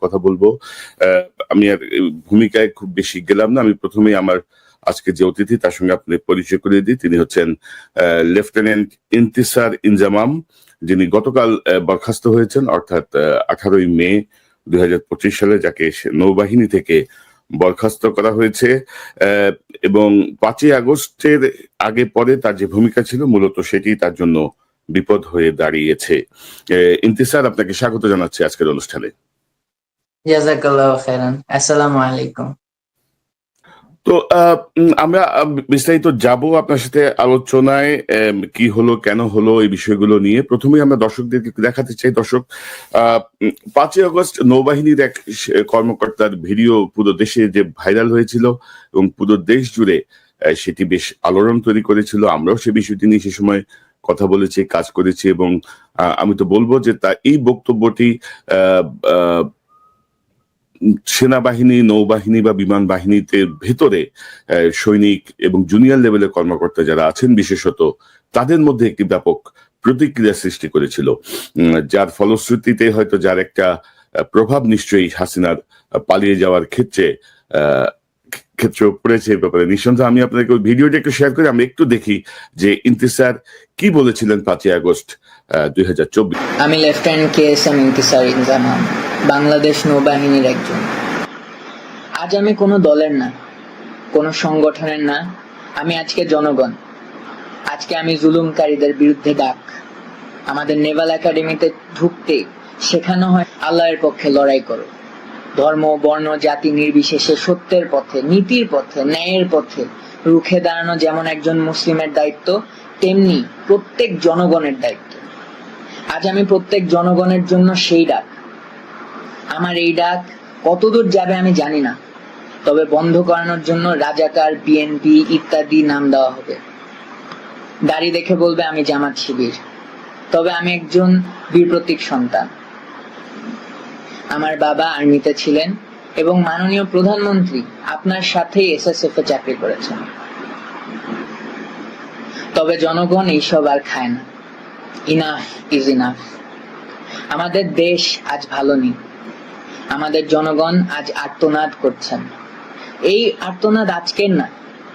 কথা বলবো। আমি আর ভূমিকায় খুব বেশি গেলাম না। আমি প্রথমেই আমার আজকে যে অতিথি তার সঙ্গে আপনি পরিচয় করিয়ে দিই। তিনি হচ্ছেন লেফটেন্যান্ট ইন্তিসার ইনজামাম, যিনি গতকাল বরখাস্ত হয়েছেন, অর্থাৎ 18ই মে 2025 সালে যাকে নৌবাহিনী থেকে বরখাস্ত করা হয়েছে। এবং 5ই আগস্টের আগে পরে তার যে ভূমিকা ছিল মূলত সেটি তার জন্য বিপদ হয়ে দাঁড়িয়েছে। ইন্তিসার, আপনাকে স্বাগত জানাচ্ছি আজকের অনুষ্ঠানে। জাযাকাল্লাহু খাইরান। আসসালামু আলাইকুম। তো আমরা বিস্তারিত যাব আপনার সাথে আলোচনায়, কি হলো কেন হলো এই বিষয়গুলো নিয়ে। প্রথমেই আমরা দর্শকদেরকে দেখাতে চাই, দর্শক 5ই আগস্ট নৌবাহিনীর এক কর্মকর্তার ভিডিও পুরো দেশে যে ভাইরাল হয়েছিল এবং পুরো দেশ জুড়ে সেটি বেশ আলোড়ন তৈরি করেছিল। আমরাও সে বিষয়টি নিয়ে সে সময় কথা বলেছি, কাজ করেছি, এবং আমি তো বলবো যে তা এই বক্তব্যটি সেনাবাহিনী, নৌবাহিনী বা বিমান বাহিনীতে ভেতরে সৈনিক এবং জুনিয়র লেভেলের কর্মকর্তা যারা আছেন বিশেষত তাদের মধ্যে একটি ব্যাপক প্রতিক্রিয়া সৃষ্টি করেছিল, যার ফলশ্রুতিতে হয়তো যার একটা প্রভাব নিশ্চয়ই হাসিনার পালিয়ে যাওয়ার ক্ষেত্রে পড়েছে। এই ব্যাপারে নিঃসন্দেহে আমি আপনাকে ওই ভিডিওটা একটু শেয়ার করি, আমরা একটু দেখি যে ইন্তিসার কি বলেছিলেন 5ই আগস্ট 2024। আমি লেফটেন্যান্ট KSM ইন্তিসার ইনজামাম, বাংলাদেশ নৌবাহিনীর একজন। আজ আমি কোনো দলের না, কোনো সংগঠনের না, আমি আজকে জনগণ। আজকে আমি জুলুমকারীদের বিরুদ্ধে ডাক। আমাদের নেভাল একাডেমিতে ঢুকতে শেখানো হয় আল্লাহর পক্ষে লড়াই করো। ধর্ম, বর্ণ, জাতি নির্বিশেষে সত্যের পথে, নীতির পথে, ন্যায়ের পথে রুখে দাঁড়ানো যেমন একজন মুসলিমের দায়িত্ব, তেমনি প্রত্যেক জনগণের দায়িত্ব। আজ আমি প্রত্যেক জনগণের জন্য সেই ডাক। আমার এই ডাক কতদূর যাবে আমি জানি না, তবে বন্ধ করানোর জন্য রাজাকার, বিএনপি ইত্যাদি নাম দেওয়া হবে। দাড়ি দেখে বলবে আমি জামাত শিবির, তবে আমি একজন বীর প্রতীক সন্তান। আমার বাবা আর্মিতে ছিলেন এবং মাননীয় প্রধানমন্ত্রী আপনার সাথেই SSF এ চাকরি করেছেন। তবে জনগণ এইসব আর খায় না। Enough is enough. আমাদের দেশ আজ ভালো নেই। আমাদের জনগণ আজ আর্তনাদ করছেন। এই আর্তনাদ আজকের না,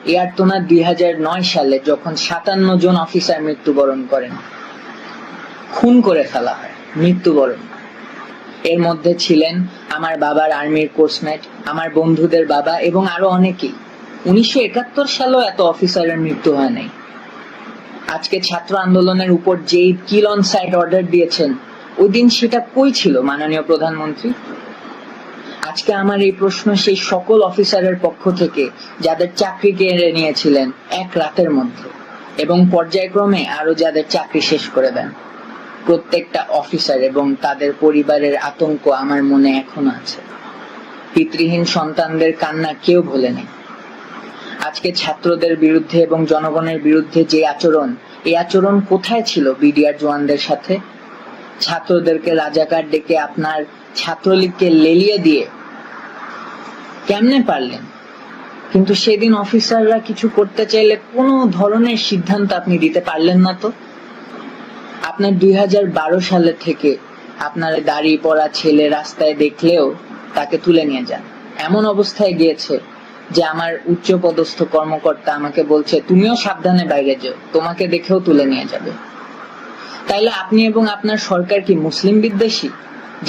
এই আর্তনাদ 2009 সালে যখন 57 জন অফিসার মৃত্যুবরণ করেন, খুন করে ফেলা হয়, মৃত্যুবরণ। এর মধ্যে ছিলেন আমার বাবার আর্মির কোর্সমেট, আমার বন্ধুদের বাবা এবং আরো অনেকেই। 1971 সালেও এত অফিসারের মৃত্যু হয় নাই। আজকে ছাত্র আন্দোলনের উপর যেই কিল অন সাইট অর্ডার দিয়েছেন, ওই দিন সেটা কই ছিল মাননীয় প্রধানমন্ত্রী? আজকে আমার এই প্রশ্ন সেই সকল অফিসারের পক্ষ থেকে যাদের চাকরি কেড়ে নিয়েছিলেন এক রাতের মধ্যে, এবং পর্যায়ক্রমে আরো যাদের চাকরি শেষ করে দেন। প্রত্যেকটা অফিসার এবং তাদের পরিবারের আতঙ্ক আমার মনে এখনো আছে। পিতৃহীন সন্তানদের কান্না কেউ ভোলে নেই। আজকে ছাত্রদের বিরুদ্ধে এবং জনগণের বিরুদ্ধে যে আচরণ, এই আচরণ কোথায় ছিল বিডিআর জওয়ানদের সাথে? ছাত্রদেরকে রাজাকার ডেকে আপনার ছাত্রলীগকে লেলিয়ে দিয়ে কেমনে পারলেন? কিন্তু সেদিন অফিসাররা কিছু করতে চাইলে কোনো ধরনের সিদ্ধান্ত আপনি দিতে পারলেন না। তো আপনার 2012 সালের থেকে আপনার দাড়ি পড়া ছেলে রাস্তায় দেখলেও তাকে তুলে নিয়ে যান। এমন অবস্থায় গিয়েছে যে আমার উচ্চপদস্থ কর্মকর্তা আমাকে বলছে তুমিও সাবধানে বাইরে যাও, তোমাকে দেখেও তুলে নিয়ে যাবে। তাইলে আপনি এবং আপনার সরকার কি মুসলিম বিদ্বেষী,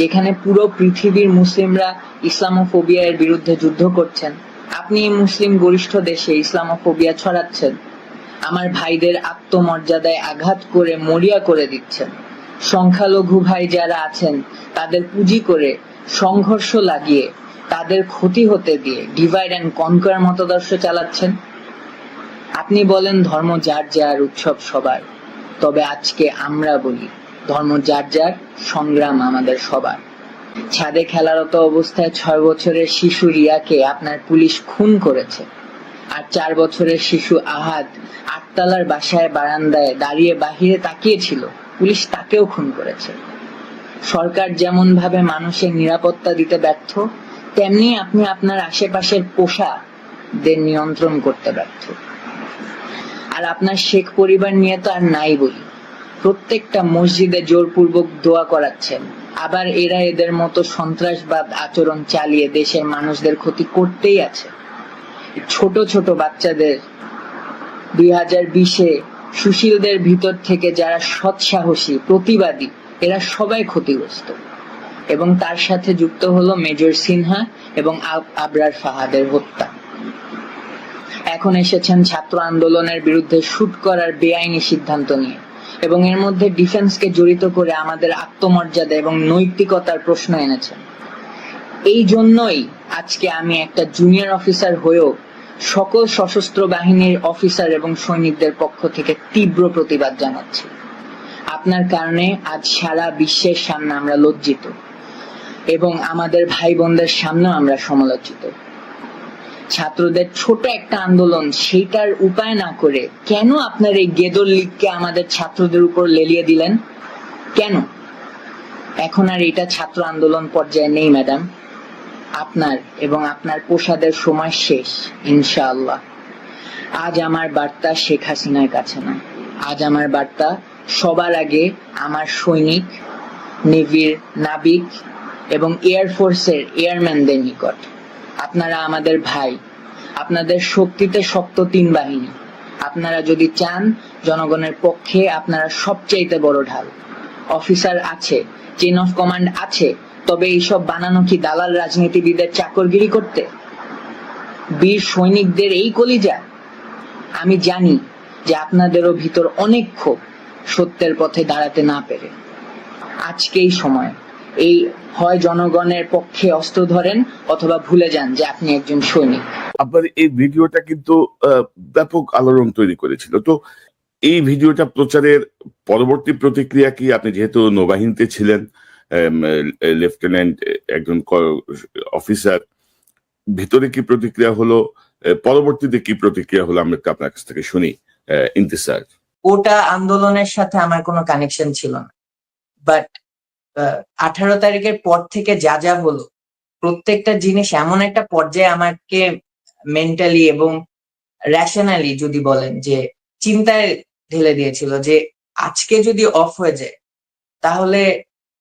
যেখানে পুরো পৃথিবীর মুসলিমরা ইসলামোফোবিয়া এর বিরুদ্ধে যুদ্ধ করছেন? আপনি এই মুসলিম গরিষ্ঠ দেশে ইসলামোফোবিয়া ছড়াচ্ছেন, আমার ভাইদের আত্মমর্যাদায় আঘাত করে মরিয়া করে দিচ্ছেন। সংখ্যালঘু ভাই যারা আছেন তাদের পুঁজি করে সংঘর্ষ লাগিয়ে তাদের ক্ষতি হতে দিয়ে ডিভাইড অ্যান্ড কনকোয়ার মতাদর্শ চালাচ্ছেন। আপনি বলেন ধর্ম যার যার, উৎসব সবার, তবে আজকে আমরা বলি ধর্ম যার যার, সংগ্রাম আমাদের সবার। ছাদে খেলারত অবস্থায় 6 বছরের শিশু রিয়াকে আপনার পুলিশ খুন করেছে, আর 4 বছরের শিশু আহাদ 8 তলার বাসায় বারান্দায় দাঁড়িয়ে বাহিরে তাকিয়েছিল, পুলিশ তাকেও খুন করেছে। সরকার যেমন ভাবে মানুষের নিরাপত্তা দিতে ব্যর্থ, তেমনি আপনি আপনার আশেপাশের পোষাদের নিয়ন্ত্রণ করতে ব্যর্থ। আর আপনার শেখ পরিবার নিয়ে তো আর নাই বলি। প্রত্যেকটা মসজিদে জোরপূর্বক দোয়া করাচ্ছেন, আবার এরা এদের মতো সন্ত্রাসবাদ আচরণ চালিয়ে দেশের মানুষদের ক্ষতি করতেই আছে। ছোট ছোট বাচ্চাদের 2020-এ সুশীলদের ভিতর থেকে যারা সৎসাহসী প্রতিবাদী এরা সবাই ক্ষতিগ্রস্ত, এবং তার সাথে যুক্ত হলো মেজর সিনহা এবং আবরার ফাহাদের হত্যা। এখন এসেছেন ছাত্র আন্দোলনের বিরুদ্ধে শুট করার বেআইনি সিদ্ধান্ত নিয়ে, এবং এর মধ্যে ডিফেন্সকে জড়িত করে আমাদের আত্মমর্যাদা এবং নৈতিকতার প্রশ্ন এনেছেন। এই জন্যই আজকে আমি একটা জুনিয়র অফিসার হয়েও সকল সশস্ত্র বাহিনীর অফিসার এবং সৈনিকদের পক্ষ থেকে তীব্র প্রতিবাদ জানাচ্ছি। আপনার কারণে আজ সারা বিশ্বের সামনে আমরা লজ্জিত, এবং আমাদের ভাই বোনদের সামনেও আমরা সমালোচিত। ছাত্রদের ছোট একটা আন্দোলন সেইটার উপায় না করে কেন আপনার এই গেদর লীগকে আমাদের ছাত্রদের উপর লেলিয়ে দিলেন? কেন? এখন আর এটা ছাত্র আন্দোলন পর্যায়ে নেই ম্যাডাম। আপনার এবং আপনার প্রসাদের সময় শেষ, ইনশাআল্লাহ। আজ আমার বার্তা শেখ হাসিনার কাছে না, আজ আমার বার্তা সবার আগে আমার সৈনিক, নেভির নাবিক এবং এয়ারফোর্সের এয়ারম্যানদের নিকট। আপনারা আমাদের ভাই, আপনাদের শক্তিতে শক্ত 3 বাহিনী। আপনারা যদি চান জনগণের পক্ষে, আপনারা সবচাইতে বড় ঢাল। অফিসার আছে, চেইন অফ কমান্ড আছে, তবে এইসব বানানো কি দালাল রাজনীতিবিদের চাকরগিরি করতে? বীর সৈনিকদের এই কলিজা। আমি জানি যে আপনাদেরও ভিতর অনেক ক্ষোভ, সত্যের পথে দাঁড়াতে না পেরে। আজকেই সময়, এই হয় জনগণের পক্ষে অস্ত্র ধরেন অথবা ভুলে যান যে আপনি একজন সৈনিক। আপনার এই ভিডিওটা কিন্তু ব্যাপক আলোড়ন তৈরি করেছিল। তো এই ভিডিওটা প্রচারের পরবর্তী প্রতিক্রিয়া কি? আপনি যেহেতু নৌবাহিনীতে ছিলেন, লেফটেন্যান্ট একজন অফিসার, ভিতরে কি প্রতিক্রিয়া হলো, পরবর্তীতে কি প্রতিক্রিয়া হলো, আমরা একটু আপনার কাছ থেকে শুনি। ইন্তিসার, ওটা আন্দোলনের সাথে আমার কোনো কানেকশন ছিল না, বাট 18 তারিখের পর থেকে যা যা হলো, প্রত্যেকটা জিনিস এমন একটা পর্যায়ে আমাকে মেন্টালি এবং রেশনালি যদি বলেন যে চিন্তায় ঢেলে দিয়েছিল যে আজকে যদি অফ হয়ে যায় তাহলে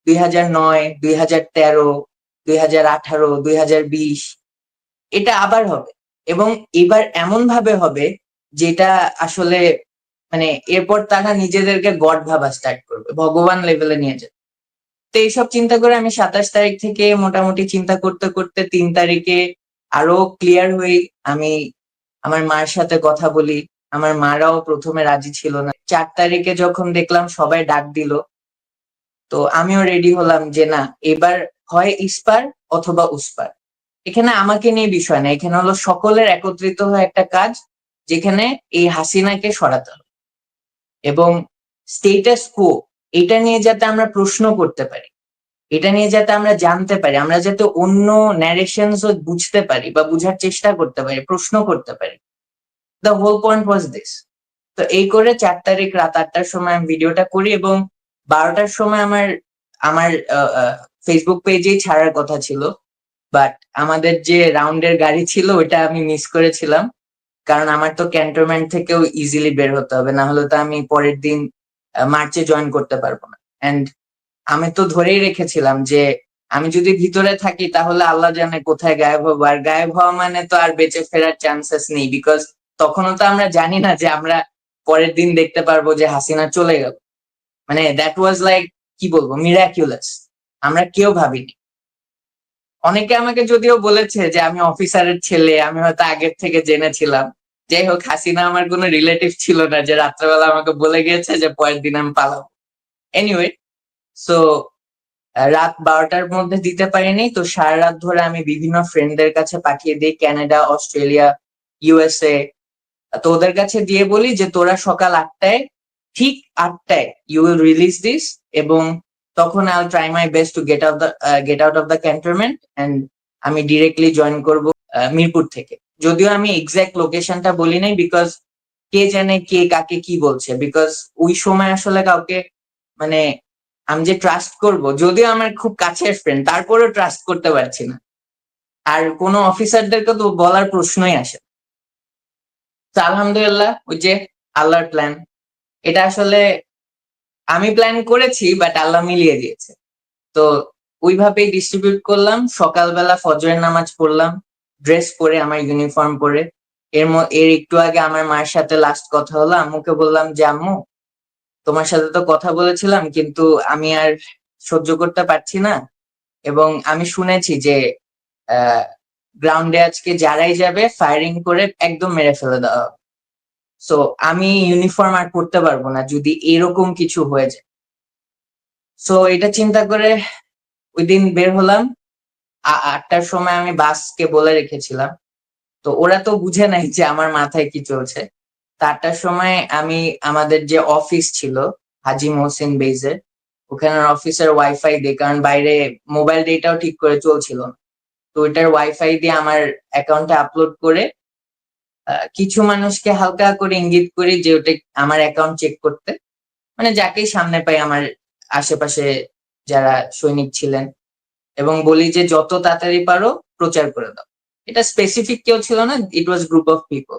2009, 2013, 2018, 2020 এটা আবার হবে, এবং এবার এমন ভাবে হবে যেটা আসলে মানে এরপর তারা নিজেদেরকে গড ভাবা স্টার্ট করবে, ভগবান লেভেলে নিয়ে যাবে। তো এইসব চিন্তা করে আমি 27 তারিখ থেকে মোটামুটি চিন্তা করতে করতে 3 তারিখে আরো ক্লিয়ার হই। আমি আমার মার সাথে কথা বলি, আমার মারাও প্রথমে রাজি ছিল না। 4 তারিখে যখন দেখলাম সবাই ডাক দিল, তো আমিও রেডি হলাম যে না, এবার হয় ইস্পার অথবা উস্পার। এখানে আমাকে নিয়ে বিষয় না, এখানে হলো সকলের একত্রিত হয়ে একটা কাজ যেখানে এই হাসিনাকে সরাতে হবে, এবং স্টেটাস কো এটা নিয়ে যাতে আমরা প্রশ্ন করতে পারি, এটা নিয়ে যাতে আমরা জানতে পারি, আমরা যাতে অন্য ন্যারেশনস বুঝতে পারি বা বুঝার চেষ্টা করতে পারি, প্রশ্ন করতে পারি। The whole point was this. তো এই করে 4 তারিখ রাত 8টার সময় আমি ভিডিওটা করি, এবং 12টার সময় আমার আমার ফেসবুক পেজেই ছাড়ার কথা ছিল, বাট আমাদের যে রাউন্ডের গাড়ি ছিল ওইটা আমি মিস করেছিলাম, কারণ আমার তো ক্যান্টনমেন্ট থেকেও ইজিলি বের হতে হবে, না হলে তো আমি পরের দিন মার্চে জয়েন করতে পারবো না। এন্ড আমি তো ধরেই রেখেছিলাম যে আমি যদি ভিতরে থাকি তাহলে আল্লাহ জানে কোথায় গায়েব হবো, আর গায়েব হওয়া মানে তো আর বেঁচে ফেরার চান্সেস নেই, বিকজ তখনও তো আমরা জানি না যে আমরা পরের দিন দেখতে পারবো যে হাসিনা চলে গেল। মানে দ্যাট ওয়াজ লাইক, কি বলবো, মিরাকিউলাস। আমরা কেউ ভাবিনি। অনেকে আমাকে যদিও বলেছে যে আমি অফিসারের ছেলে, আমি হয়তো আগের থেকে জেনেছিলাম। যাই হোক, হাসিনা আমার কোনো রিলেটিভ ছিল না যে রাত্রেবেলা আমাকে বলে গিয়েছে যে পরের দিন আমি পালাবো। এনিওয়ে, সো রাত 12টার মধ্যে দিতে পারিনি, তো সারা রাত ধরে আমি বিভিন্ন ফ্রেন্ডদের কাছে পাঠিয়ে দিই, কানাডা, অস্ট্রেলিয়া, ইউএসএ। তো ওদের কাছে দিয়ে বলি যে তোরা সকাল 8টায়, ঠিক 8টায় ইউ উইল রিলিজ দিস, এবং তখন I will try my best to get out of the cantonment, and আমি ডিরেক্টলি জয়েন করব মিরপুর থেকে। যদিও আমি এক্সাক্ট লোকেশনটা বলি নাই, বিকজ কে জানে কে কাকে কি বলছে, বিকজ ওই সময় আসলে কাউকে মানে আমি যে ট্রাস্ট করব, যদিও আমার খুব কাছের ফ্রেন্ড, তারপরেও ট্রাস্ট করতে পারছি না, আর কোনো অফিসারদেরকে তো বলার প্রশ্নই আসে। তো আলহামদুলিল্লাহ, ওই যে আল্লাহর প্ল্যান, এটা আসলে আমি প্ল্যান করেছি বাট আল্লাহ মিলিয়ে দিয়েছে। তো ওইভাবেই ডিস্ট্রিবিউট করলাম। সকালবেলা ফজরের নামাজ পড়লাম, ড্রেস পরে, আমার ইউনিফর্ম পরে। এর একটু আগে আমার মায়ের সাথে লাস্ট কথা হলো। আম্মুকে বললাম যে, আম্মু, তোমার সাথে তো কথা বলেছিলাম, কিন্তু আমি আর সহ্য করতে পারছি না, এবং আমি শুনেছি যে গ্রাউন্ডে আজকে যারাই যাবে ফায়ারিং করে একদম মেরে ফেলে দেওয়া হবে। সো আমি ইউনিফর্ম আর পরতে পারবো না যদি এরকম কিছু হয়ে যায়। সো এটা চিন্তা করে ওই দিন বের হলাম। 8টার সময় আমি বাসকে বলে রেখেছিলাম। তো ওরা তো বুঝে নাই যে আমার মাথায় কি চলছে। তো 8টার সময় আমি আমাদের যে অফিস ছিল হাজী মোহসিন বেইজের, ওখানের অফিসের ওয়াইফাই দিয়ে, কারণ বাইরে মোবাইল ডেটাও ঠিক করে চলছিল না, তো ওইটার ওয়াইফাই দিয়ে আমার অ্যাকাউন্টে আপলোড করে কিছু মানুষকে হালকা করে ইঙ্গিত করি যে ওটা আমার অ্যাকাউন্ট চেক করতে, মানে যাকেই সামনে পাই আমার আশেপাশে যারা সৈনিক ছিলেন, এবং বলি যে যত তাড়াতাড়ি পারো প্রচার করে দাও। এটা স্পেসিফিক কেউ ছিল না, ইট ওয়াজ গ্রুপ অফ পিপল।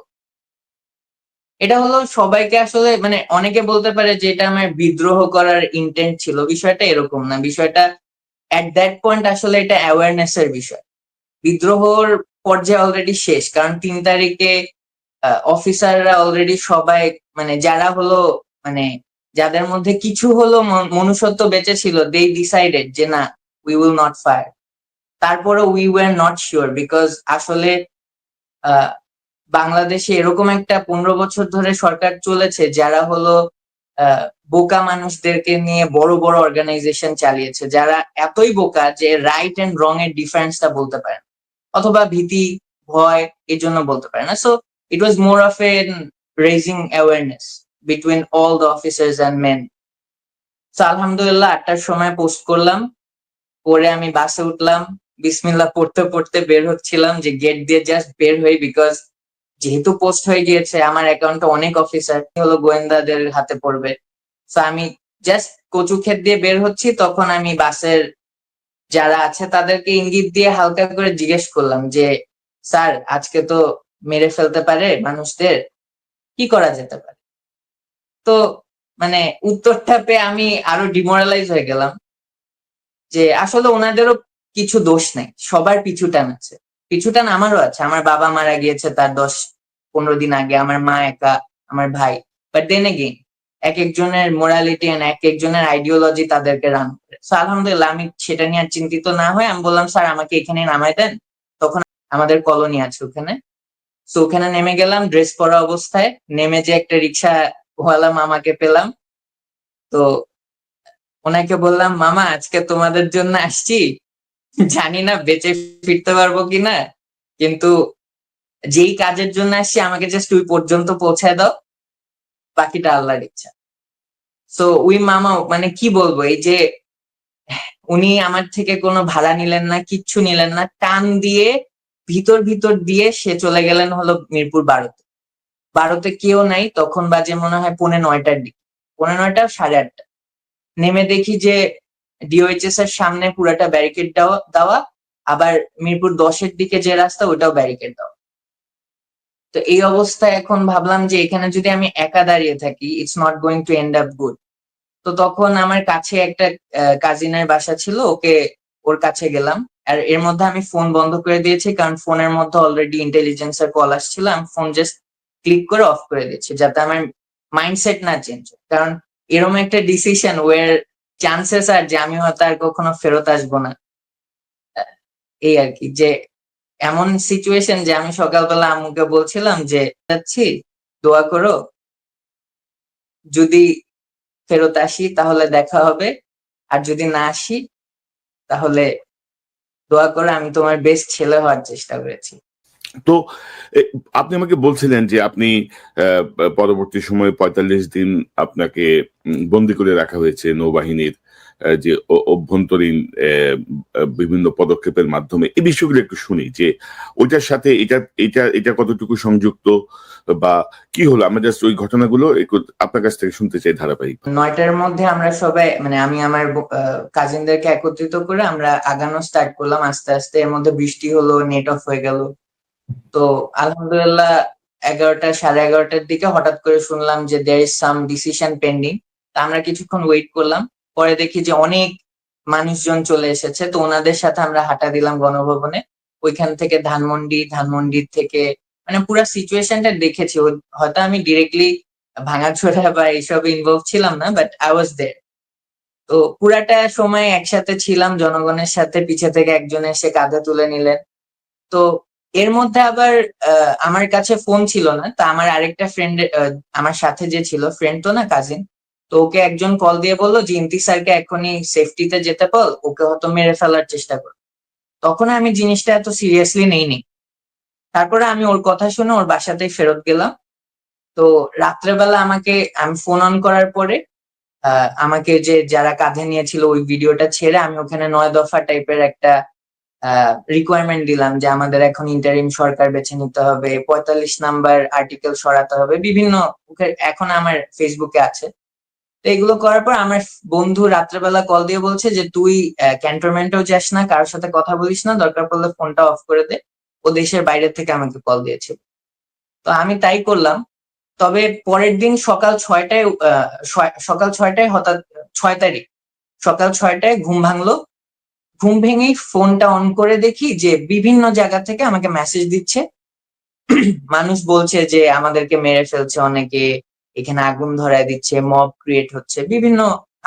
এটা হলো সবাইকে আসলে, মানে অনেকে বলতে পারে যে এটা আমার বিদ্রোহ করার ইন্টেন্ট ছিল, বিষয়টা এরকম না। বিষয়টা এট দ্যাট পয়েন্ট আসলে এটা অ্যাওয়ারনেস এর বিষয়। বিদ্রোহর পর্যায়ে অলরেডি শেষ, কারণ 3 তারিখে অফিসাররা অলরেডি সবাই, মানে যারা হলো, মানে যাদের মধ্যে কিছু হলো মনুষ্যত্ব বেঁচে ছিল, দে ডিসাইডেড যে না, উই উইল নট ফায়ার। তারপরে we were not sure, because আসলে বাংলাদেশে এরকম একটা 15 বছর ধরে সরকার চলেছে যারা হলো বোকা মানুষদেরকে নিয়ে বড় বড় অর্গানাইজেশন চালিয়েছে, যারা এতই বোকা যে রাইট এন্ড রং এর ডিফারেন্সটা বলতে পারে না, অথবা ভীতি, ভয় এই জন্য বলতে পারে না। So it was more of a raising awareness between all the officers and men. So আলহামদুলিল্লাহ 8টার সময় পোস্ট করলাম, পরে আমি বাসে উঠলাম, বিসমিল্লাহ পড়তে পড়তে বের হচ্ছিলাম যে গেট দিয়ে জাস্ট বের হই, বিকজ যেহেতু পোস্ট হয়ে গিয়েছে আমার অ্যাকাউন্টে অনেক অফিসার হলো গোয়েন্দাদের হাতে পড়বে। তো আমি জাস্ট কচু ক্ষেত দিয়ে বের হচ্ছি, তখন আমি বাসের যারা আছে তাদেরকে ইঙ্গিত দিয়ে হালকা করে জিজ্ঞেস করলাম যে, স্যার, আজকে তো মেরে ফেলতে পারে মানুষদের, কি করা যেতে পারে? তো মানে উত্তরটা পেয়ে আমি আরো ডিমোরালাইজ হয়ে গেলাম যে আসলে ওনাদেরও কিছু দোষ নাই, সবার পিছুটান আছে, পিছুটান আমারও আছে। আমার বাবা মারা গিয়েছে তার 10-15 দিন আগে, আমার মা একা, আমার ভাই। বাট দেন এগেইন এক একজনের মোরালিটি এন্ড এক একজনের আইডিওলজি তাদেরকে রান করে। সো আলহামদুলিল্লাহ আমি সেটা নিয়ে চিন্তিত না হয়ে আমি বললাম, স্যার আমাকে এখানে নামাই দেন। তখন আমাদের কলোনি আছে ওখানে, সো ওখানে নেমে গেলাম ড্রেস পরা অবস্থায়। নেমে যে একটা রিক্সা ওয়ালা মামাকে পেলাম, তো ওনাকে বললাম, মামা আজকে তোমাদের জন্য আসছি, জানি না বেঁচে ফিরতে পারবো কিনা, কিন্তু যেই কাজের জন্য আসছি আমাকে জাস্ট ওই পর্যন্ত পৌঁছায় দাও, বাকিটা আল্লাহর ইচ্ছা। সো ওই মামা, মানে কি বলবো, এই যে উনি আমার থেকে কোনো ভাড়া নিলেন না, কিচ্ছু নিলেন না, টান দিয়ে ভিতর ভিতর দিয়ে সে চলে গেলেন হলো মিরপুর 12তে। 12তে কেউ নাই, তখন বাজে মনে হয় 9:45-র দিকে, 9:45 8:30। নেমে দেখি যে ডিওএইচএস এর সামনে পুরাটা ব্যারিকেড দেওয়া, আবার মিরপুর 10-এর দিকে যে রাস্তা ওটাও ব্যারিকেড দেওয়া। তো এই অবস্থায় এখন ভাবলাম যে এখানে যদি আমি একা দাঁড়িয়ে থাকি, it's not going to end up good. তো তখন আমার কাছে একটা কাজিনের বাসা ছিল, ওর কাছে গেলাম। আর এর মধ্যে আমি ফোন বন্ধ করে দিয়েছি, কারণ ফোনের মধ্যে অলরেডি ইন্টেলিজেন্সের কল আসছিল। আমি ফোন জাস্ট ক্লিক করে অফ করে দিচ্ছি, যাতে আমার মাইন্ডসেট না চেঞ্জ হয়, কারণ এরকম একটা ডিসিশন ওয়ার চান্সেস আর যে আমি হয়তো আর কখনো ফেরত আসবো না। এই আর কি, যে এমন সিচুয়েশন যে আমি সকালবেলা আম্মুকে বলছিলাম যে যাচ্ছি, দোয়া করো, যদি ফেরত আসি তাহলে দেখা হবে, আর যদি না আসি তাহলে দোয়া করো, আমি তোমার বেস্ট ছেলে হওয়ার চেষ্টা করেছি। তো আপনি আমাকে বলছিলেন যে আপনি পরবর্তী সময়ে 45 দিন আপনাকে বন্দি করে রাখা হয়েছে নৌবাহিনীর যে অভ্যন্তরীণ বিভিন্ন পদক্ষেপের মাধ্যমে। এই বিষয়গুলো একটু শুনি যে ওইটার সাথে এটা কতটুকু সংযুক্ত, বা কি হলো। আমরা জাস্ট ওই ঘটনাগুলো আপনার কাছ থেকে শুনতে চাই ধারাবাহিক। 9টার মধ্যে আমরা সবাই, মানে আমি আমার কাজিনদেরকে একত্রিত করে আমরা আগানো স্টার্ট করলাম আস্তে আস্তে। এর মধ্যে বৃষ্টি হলো, নেট অফ হয়ে গেল। তো আলহামদুলিল্লাহ 11টা 11:30-র দিকে হঠাৎ করে শুনলাম যে there is some decision pending. আমরা কিছুক্ষণ ওয়েট করলাম, পরে দেখি যে অনেক মানুষজন চলে এসেছে, তো ওনাদের সাথে আমরা হাঁটা দিলাম গণভবনে। ওইখান থেকে ধানমন্ডির থেকে মানে পুরো সিচুয়েশনটা দেখেছি। হয়তো আমি ডিরেক্টলি ভাঙাচোরা বা এইসব ইনভলভ ছিলাম না, বাট আই ওয়াজ দেয়ার। তো পুরাটা সময় একসাথে ছিলাম জনগণের সাথে, পিছে থেকে একজন এসে কাঁধে তুলে নিলেন। তো এর মধ্যে আবার আমার কাছে ফোন ছিল না, তা আমার আরেকটা ফ্রেন্ড, আমার সাথে যে ছিল, ফ্রেন্ড তো না, কাজিন, তো ওকে একজন কল দিয়ে বললো যে ইমতি স্যারকে এখনই সেফটিতে যেতে বল, ওকে হয়তো মেরে ফেলার চেষ্টা কর। তখন আমি জিনিসটা এত সিরিয়াসলি নেইনি। তারপরে আমি ওর কথা শুনে ওর বাসাতেই ফেরত গেলাম। তো রাত্রেবেলা আমি ফোন অন করার পরে আমাকে যে যারা কাঁধে নিয়েছিল ওই ভিডিওটা ছেড়ে আমি ওখানে 9 দফা টাইপের একটা রিকোয়ারমেন্ট দিলাম যে আমাদের এখন ইন্টারিম সরকার বেছে নিতে হবে, 45 নাম্বার আর্টিকেল সরাতে হবে, বিভিন্ন এখন আমার ফেসবুকে আছে। তো এগুলো করার পর আমার বন্ধু রাত্রেবেলা কল দিয়ে বলছে যে তুই ক্যান্টনমেন্টেও যাস না, কারোর সাথে কথা বলিস না, দরকার পড়লে ফোনটা অফ করে দে। ও দেশের বাইরে থেকে আমাকে কল দিয়েছিল। তো আমি তাই করলাম। তবে পরের দিন সকাল 6টায় হঠাৎ 6 তারিখ সকাল 6টায় ঘুম ভাঙলো। ঘুম ভেঙেই ফোনটা অন করে দেখি যে বিভিন্ন জায়গা থেকে আমাকে মেসেজ দিচ্ছে। মানুষ বলছে যে আমাদেরকে মেরে ফেলছে, অনেকে এখানে আগুন ধরায় দিচ্ছে, মব ক্রিয়েট হচ্ছে, বিভিন্ন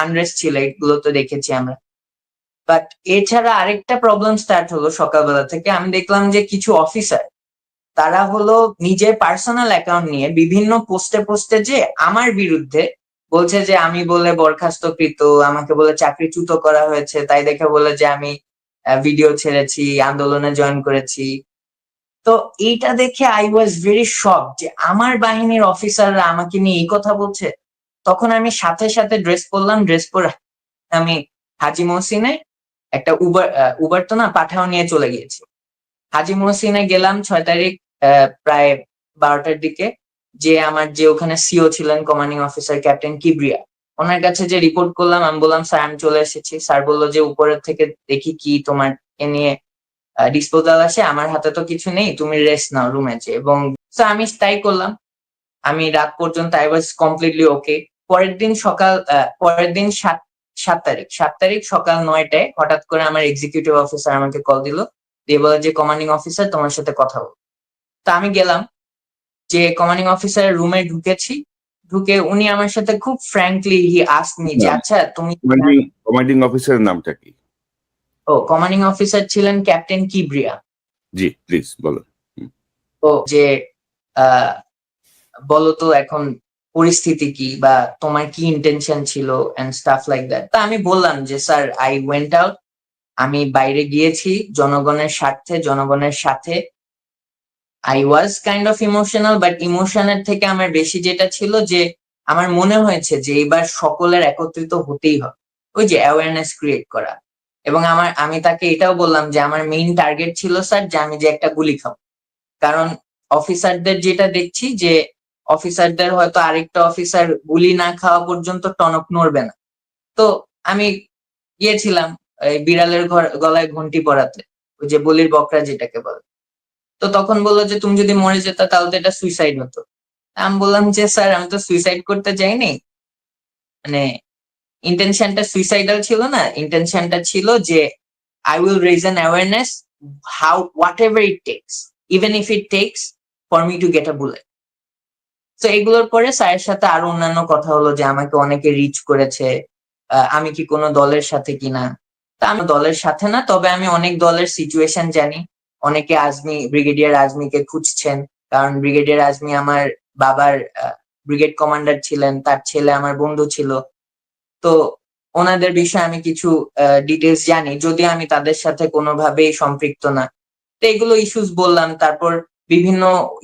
আনরেস্ট ছিল, এগুলো তো দেখেছি আমরা। বাট এছাড়া আরেকটা প্রবলেম স্টার্ট হলো সকালবেলা থেকে। আমি দেখলাম যে কিছু অফিসার, তারা হলো নিজের পার্সোনাল অ্যাকাউন্ট নিয়ে বিভিন্ন পোস্টে পোস্টে যে আমার বিরুদ্ধে বলছে যে আমি বলে বরখাস্তকৃত, আমাকে বলে চাকরিচ্যুত করা হয়েছে, তাই দেখে বলে যে আমি ভিডিও ছেড়েছি, আন্দোলনে জয়েন করেছি। তো এইটা দেখে আই ওয়াজ ভেরি শক যে আমার বাহিনীর অফিসাররা আমাকে নিয়ে এই কথা বলছে। তখন আমি সাথে সাথে ড্রেস পরলাম, ড্রেস পরে আমি হাজি মহসিনে একটা উবার তো না, পাঠাও নিয়ে চলে গিয়েছি। হাজি মহসিনে গেলাম 6 তারিখ প্রায় 12টার দিকে। যে আমার যে ওখানে সিও ছিলেন, কমান্ডিং অফিসার ক্যাপ্টেন কিবরিয়া, ওনার কাছে যে রিপোর্ট করলাম, আমি বললাম স্যার আমি চলে এসেছি। স্যার বললো যে উপরের থেকে দেখি কি তোমার এ নিয়ে ডিসপোজাল আসে, আমার হাতে তো কিছু নেই, তুমি রেস্ট নাও রুমে যে। এবং আমি তাই করলাম। আমি রাত পর্যন্ত আই ওয়াজ কমপ্লিটলি ওকে। পরের দিন 7 তারিখ সকাল 9টায় হঠাৎ করে আমার এক্সিকিউটিভ অফিসার আমাকে কল দিল, দিয়ে বলে যে কমান্ডিং অফিসার তোমার সাথে কথা বল। তা আমি গেলাম, যে কমান্ডিং অফিসারের রুমে ঢুকেছি। ঢুকে উনি আমার সাথে খুব ফ্র্যাঙ্কলি হি আস্কড মি যে আচ্ছা তুমি কমান্ডিং অফিসারের নামটা কি? কমান্ডিং অফিসার ছিলেন ক্যাপ্টেন কিবরিয়া। জি প্লিজ বলো। ও যে বলো তো এখন পরিস্থিতি কি, বা তোমার কি ইন্টেনশন ছিল এন্ড স্টাফ লাইক দ্যাট। তা আমি বললাম যে স্যার আই ওয়েন্ট আউট, আমি বাইরে গিয়েছি জনগণের স্বার্থে, জনগণের সাথে। I was kind of emotional, but ইমোশনের থেকে আমার বেশি যেটা ছিল যে আমার মনে হয়েছে যে এবার সকলের একত্রিত হতেই হবে, ওই যে অ্যাওয়ারনেস ক্রিয়েট করা। এবং আমি তাকে এটাও বললাম যে আমার মেইন টার্গেট ছিল স্যার যে আমি যে একটা গুলি খাবো। কারণ অফিসারদের যেটা দেখছি যে অফিসারদের হয়তো আরেকটা অফিসার গুলি না খাওয়া পর্যন্ত টনক নড়বে না। তো আমি গিয়েছিলাম এই বিড়ালের গলায় ঘন্টি পরাতে, ওই যে বলির বকরা যেটাকে বলে। তো তখন বললো যে তুমি যদি মরে যেত তাহলে তো এটা সুইসাইড হতো। আমি বললাম যে স্যার আমি তো সুইসাইড করতে যাইনি, মানে ইন্টেনশনটা সুইসাইডাল ছিল না, ইন্টেনশনটা ছিল যে I will raise an awareness, whatever it takes, even if it takes for me to get a bullet. তো এগুলোর পরে স্যারের সাথে আরো অন্যান্য কথা হলো যে আমাকে অনেকে রিচ করেছে, আমি কি কোনো দলের সাথে কিনা। তা আমি দলের সাথে না, তবে আমি অনেক দলের সিচুয়েশন জানি। অনেকে ব্রিগেডিয়ার আজমিকে খুঁজছেন, কারণ ব্রিগেডিয়ার আজমি আমার বাবার ব্রিগেড কমান্ডার ছিলেন, তার ছেলে আমার বন্ধু ছিল। তো ওনাদের বিষয়ে আমি কিছু ডিটেলস জানি, যদিও আমি তাদের সাথে কোনোভাবেই সম্পৃক্ত না। তো এগুলো ইস্যুস বললাম। তারপর বিভিন্ন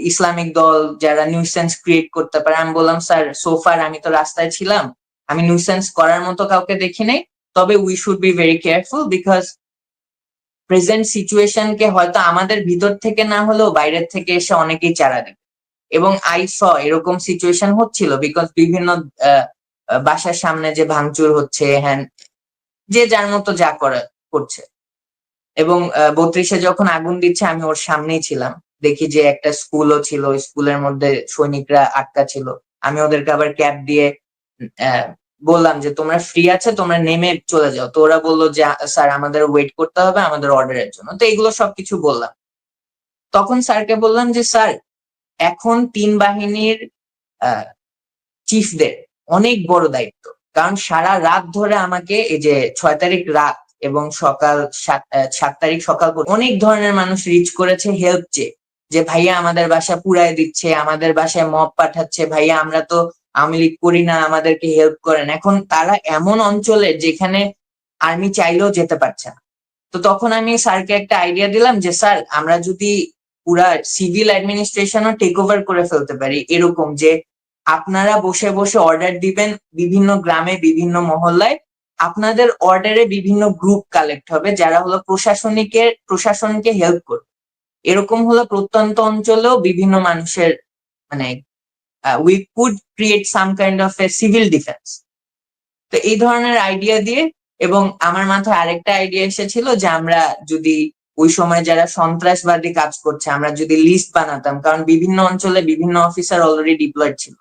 ইসলামিক দল যারা নিউসেন্স ক্রিয়েট করতে পারে, আমি বললাম স্যার সোফার আমি তো রাস্তায় ছিলাম, আমি নিউসেন্স করার মতো কাউকে দেখি নাই, তবে we should be very careful because present সিচুয়েশনকে হয়তো আমাদের ভিতর থেকে না হলেও বাইরের থেকে এসে অনেকেই চারা দেবে। এবং আই স এরকম সিচুয়েশন হচ্ছিল, বিকজ বিভিন্ন বাসার সামনে যে ভাঙচুর হচ্ছে, হ্যাঁ যে যার মতো যা করছে। এবং 32-এ যখন আগুন দিচ্ছে আমি ওর সামনেই ছিলাম, দেখি যে একটা স্কুলও ছিল, স্কুলের মধ্যে সৈনিকরা আটকা ছিল। আমি ওদেরকে আবার ক্যাপ দিয়ে বললাম যে তোমরা ফ্রি আছে, তোমরা নেমে চলে যাও। তো ওরা বললো যে স্যার আমাদের ওয়েট করতে হবে আমাদের অর্ডারের জন্য। তো এগুলো সবকিছু বললাম। তখন স্যারকে বললাম যে স্যার, এখন 3 বাহিনীর চিফদের অনেক বড় দায়িত্ব, কারণ সারা রাত ধরে আমাকে এই যে 6 তারিখ রাত এবং সকাল 7 তারিখ সকাল অনেক ধরনের মানুষ রিচ করেছে হেল্প চেয়ে, যে ভাইয়া আমাদের বাসা পুড়ায় দিচ্ছে, আমাদের বাসায় মব পাঠাচ্ছে, ভাইয়া আমরা তো আওয়ামী লীগ করি না, আমাদেরকে হেল্প করেন। এখন তারা এমন অঞ্চলে যেখানে আর্মি চাইলেও যেতে পারছে না। তো তখন আমি স্যারকে একটা আইডিয়া দিলাম যে স্যার, আমরা যদি পুরা সিভিল অ্যাডমিনিস্ট্রেশনও টেক ওভার করে ফেলতে পারি, এরকম যে আপনারা বসে বসে অর্ডার দিবেন বিভিন্ন গ্রামে বিভিন্ন মহল্লায়, আপনাদের অর্ডারে বিভিন্ন গ্রুপ কালেক্ট হবে যারা হলো প্রশাসনকে হেল্প করবে। এরকম হলো প্রত্যন্ত অঞ্চলেও বিভিন্ন মানুষের মানে we could create some kind of A civil defence. তো এই ধরনের আইডিয়া দিয়ে, এবং আমার মাথায় আরেকটা আইডিয়া এসেছিল যে আমরা যদি ওই সময় যারা সন্ত্রাসবাদী কাজ করছে আমরা যদি লিস্ট বানাতাম, কারণ বিভিন্ন অঞ্চলে বিভিন্ন অফিসার অলরেডি ডিপ্লয়েড ছিল।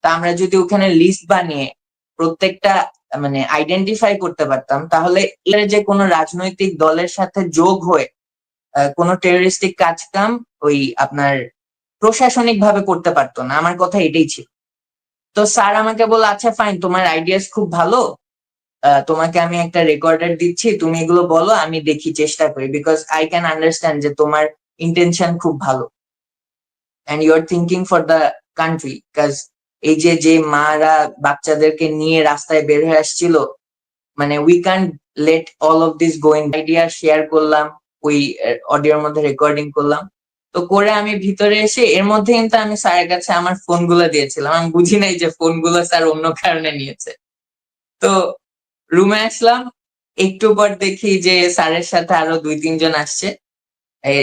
তা আমরা যদি ওখানে লিস্ট বানিয়ে প্রত্যেকটা মানে আইডেন্টিফাই করতে পারতাম, তাহলে এর যে কোনো রাজনৈতিক দলের সাথে যোগ হয়ে কোনো টেররিস্টিক কাজকাম ওই আপনার প্রশাসনিক ভাবে করতে পারতো না। আমার কথা এটাই ছিল। তো স্যার আমাকে বলল আচ্ছা ফাইন, তোমার আইডিয়াস খুব ভালো, তোমাকে আমি একটা রেকর্ডার দিচ্ছি, তুমি এগুলো বলো, আমি দেখি চেষ্টা করি, বিকজ আই ক্যান আন্ডারস্ট্যান্ড যে তোমার ইন্টেনশন খুব ভালো and you are thinking for the country. Because এই যে মারা বাচ্চাদেরকে নিয়ে রাস্তায় বের হয়ে আসছিল, মানে we can late all of this go in. Idea share করলাম, ওই অডিওর মধ্যে রেকর্ডিং করলাম। তো করে আমি ভিতরে এসে এর মধ্যে কিন্তু আমি স্যারের কাছে আমার ফোনগুলো দিয়েছিলাম। আমি বুঝি নাই যে ফোনগুলো স্যার অন্য কারণে নিয়েছে। তো রুমে আসলাম, একটু পর দেখি যে স্যারের সাথে আরো 2-3 জন আসছে,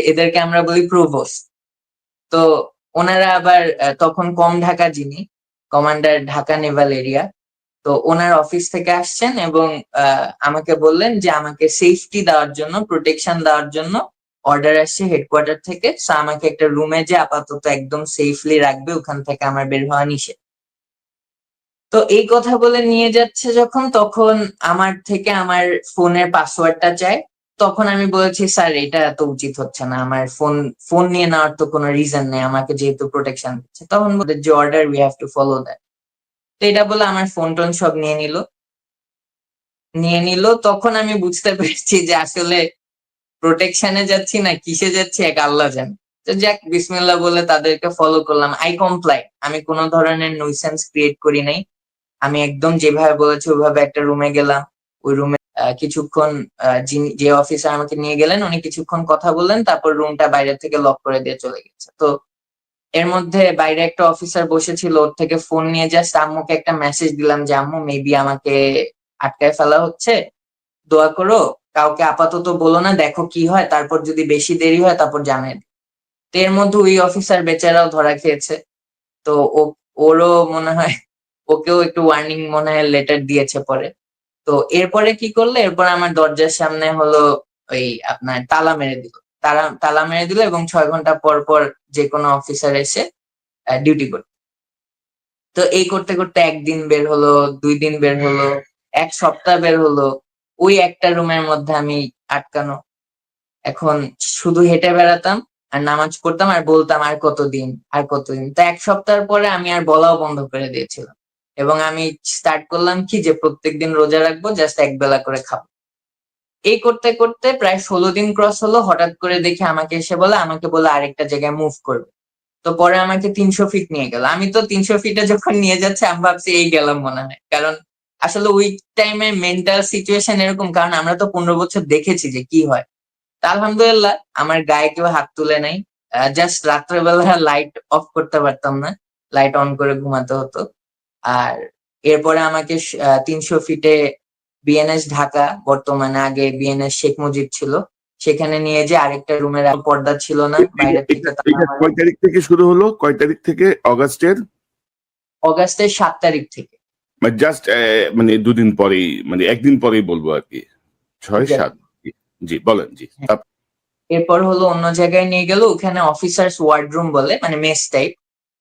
এদেরকে আমরা বলি প্রভোস্ট। তো ওনারা আবার তখন কম ঢাকা যিনি কমান্ডার ঢাকা নেভাল এরিয়া, তো ওনার অফিস থেকে আসছেন এবং আমাকে বললেন যে আমাকে সেফটি দেওয়ার জন্য, প্রোটেকশন দেওয়ার জন্য অর্ডার আসছে হেডকোয়ার্টার থেকে, সো আমাকে একটা রুমে যে আপাতত একদম সেফলি রাখবে, ওখান থেকে আমার বের হওয়া নিষেধ। তো এই কথা বলে নিয়ে যাচ্ছে যখন, তখন আমার থেকে আমার ফোনের পাসওয়ার্ডটা চায়। তখন আমি বলেছি স্যার এটা এত উচিত হচ্ছে না, আমার ফোন নিয়ে নেওয়ার তো কোনো রিজন নেই, আমাকে যেহেতু প্রোটেকশন দিচ্ছে। তখন বলে যে order we have to follow that. তো এটা বলে আমার ফোন টোন সব নিয়ে নিল। তখন আমি বুঝতে পেরেছি যে আসলে প্রোটেকশনে যাচ্ছি না কিসে যাচ্ছি এক আল্লাহ জানে। তো যাক, বিসমিল্লাহ বলে তাদেরকে ফলো করলাম। আই কমপ্লাই, আমি কোনো ধরনের নুইসেন্স ক্রিয়েট করি নাই। আমি একদম যেভাবে বলেছি ওইভাবে একটা রুমে গেলাম। ওই রুমে কিছুক্ষণ যে অফিসার আমাকে নিয়ে গেলেন উনি কিছুক্ষণ কথা বললেন, তারপর রুমটা বাইরে থেকে লক করে দিয়ে চলে গেছে। তো এর মধ্যে বাইরে একটা অফিসার বসেছিল, ওর থেকে ফোন নিয়ে জাস্ট আম্মুকে একটা মেসেজ দিলাম যে আম্মু মেবি আমাকে আটকায় ফেলা হচ্ছে, দোয়া করো, কাউকে আপাতত বলো না, দেখো কি হয়, তারপর যদি বেশি দেরি হয় তারপর জানাই দিও। তো এর মধ্যে ওই অফিসার বেচারাও ধরা খেয়েছে। তো ওরও মনে হয়, ওকেও একটু ওয়ার্নিং মনে হয় লেটার দিয়েছে পরে। তো এরপরে কি করলো, এরপর আমার দরজার সামনে হলো ওই আপনার তালা মেরে দিল এবং 6 ঘন্টা পর পর যে কোনো অফিসার এসে ডিউটি করত। তো এই করতে করতে 1 দিন বের হলো, 2 দিন বের হলো, 1 সপ্তাহ বের হলো, ওই একটা রুমের মধ্যে আমি আটকানো। এখন শুধু হেঁটে বেড়াতাম আর নামাজ পড়তাম আর বলতাম আর কতদিন। তো 1 সপ্তাহের পরে আমি আর বলাও বন্ধ করে দিয়েছিলাম এবং আমি স্টার্ট করলাম কি যে প্রত্যেকদিন রোজা রাখবো, জাস্ট 1 বেলা করে খাবো। এই করতে করতে প্রায় 16 দিন ক্রস হলো। হঠাৎ করে দেখে আমাকে বলে আরেকটা জায়গায় মুভ করবে। তো পরে আমাকে 300 ফিট নিয়ে গেল। আমি তো 300 ফিটে যখন নিয়ে যাচ্ছে আমি ভাবছি এই গেলাম মনে হয়, কারণ আসলে ওই টাইমে মেন্টাল সিচুয়েশন এরকম, কারণ আমরা তো 15 বছর দেখেছি যে কি হয়। তা আলহামদুলিল্লাহ আমার গায়ে কেউ হাত তুলে নাই। জাস্ট রাত্রেবেলা লাইট অফ করতে পারতাম না, লাইট অন করে ঘুমাতে হতো। আর এরপরে আমাকে 300 ফিটে বিএনএস ঢাকা, বর্তমানে আগে বিএনএস শেখ মুজিব ছিল, সেখানে নিয়ে যে আরেকটা রুমের পর্দা ছিল না, বাইরে থেকে এটা কয় তারিখ থেকে শুরু হলো, কয় তারিখ থেকে? অগাস্টের অগাস্টের 7 তারিখ থেকে। মানে জাস্ট মানে 2 দিন পরেই, মানে 1 দিন পরেই বলবো আর কি, 6-7। জি বলেন। জি এরপর হলো অন্য জায়গায় নিয়ে গেল, ওখানে অফিসার্স ওয়ার্ডরুম বলে, মানে মেস টাইপ।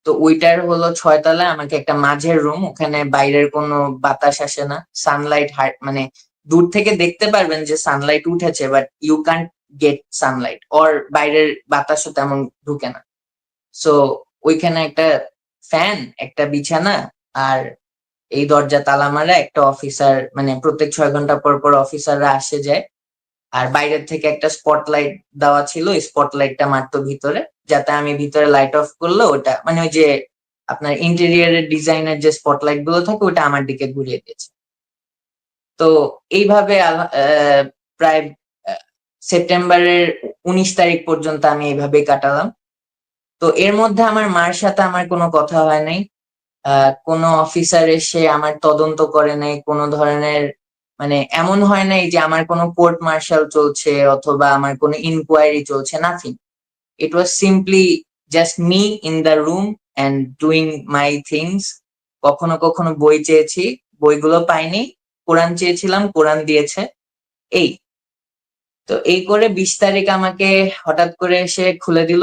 তো ওইটার হলো 6 তলায় আমাকে একটা মাঝের রুম, ওখানে বাইরের কোনো বাতাস আসে না, সানলাইট মানে দূর থেকে দেখতে পারবেন যে সানলাইট উঠেছে, but you can't get sunlight, ওর বাইরের বাতাসও তেমন ঢুকে না। সো ওইখানে একটা ফ্যান, একটা বিছানা, আর এই দরজা তালা মারা একটা অফিসার, মানে প্রত্যেক 6 ঘন্টা পর পর অফিসাররা আসে যায়। আর বাইরের থেকে একটা স্পটলাইট দেওয়া ছিল, ওই স্পটলাইটটা মারতো ভিতরে, যাতে আমি ভিতরে লাইট অফ করলে ওটা, মানে ওই যে আপনার ইন্টেরিয়রের ডিজাইনের যে স্পটলাইট গুলো থাকে ওটা আমার দিকে ঘুরিয়ে দিয়েছে। তো এইভাবে প্রায় সেপ্টেম্বরের 19 তারিখ পর্যন্ত আমি এইভাবেই কাটালাম। তো এর মধ্যে আমার মার সাথে আমার কোনো কথা হয় নাই, কোনো অফিসার এসে আমার তদন্ত করে নাই, কোনো ধরনের, মানে এমন হয় নাই যে আমার কোনো কোর্ট মার্শাল চলছে অথবা আমার কোনো ইনকোয়ারি চলছে, nothing. It was simply just me in the room and doing my things. কখনো কখনো বই চেয়েছি, বইগুলো পাইনি, কোরআন চেয়েছিলাম, কোরআন দিয়েছে, এই। তো এই করে 20 তারিখ আমাকে হঠাৎ করে এসে খুলে দিল,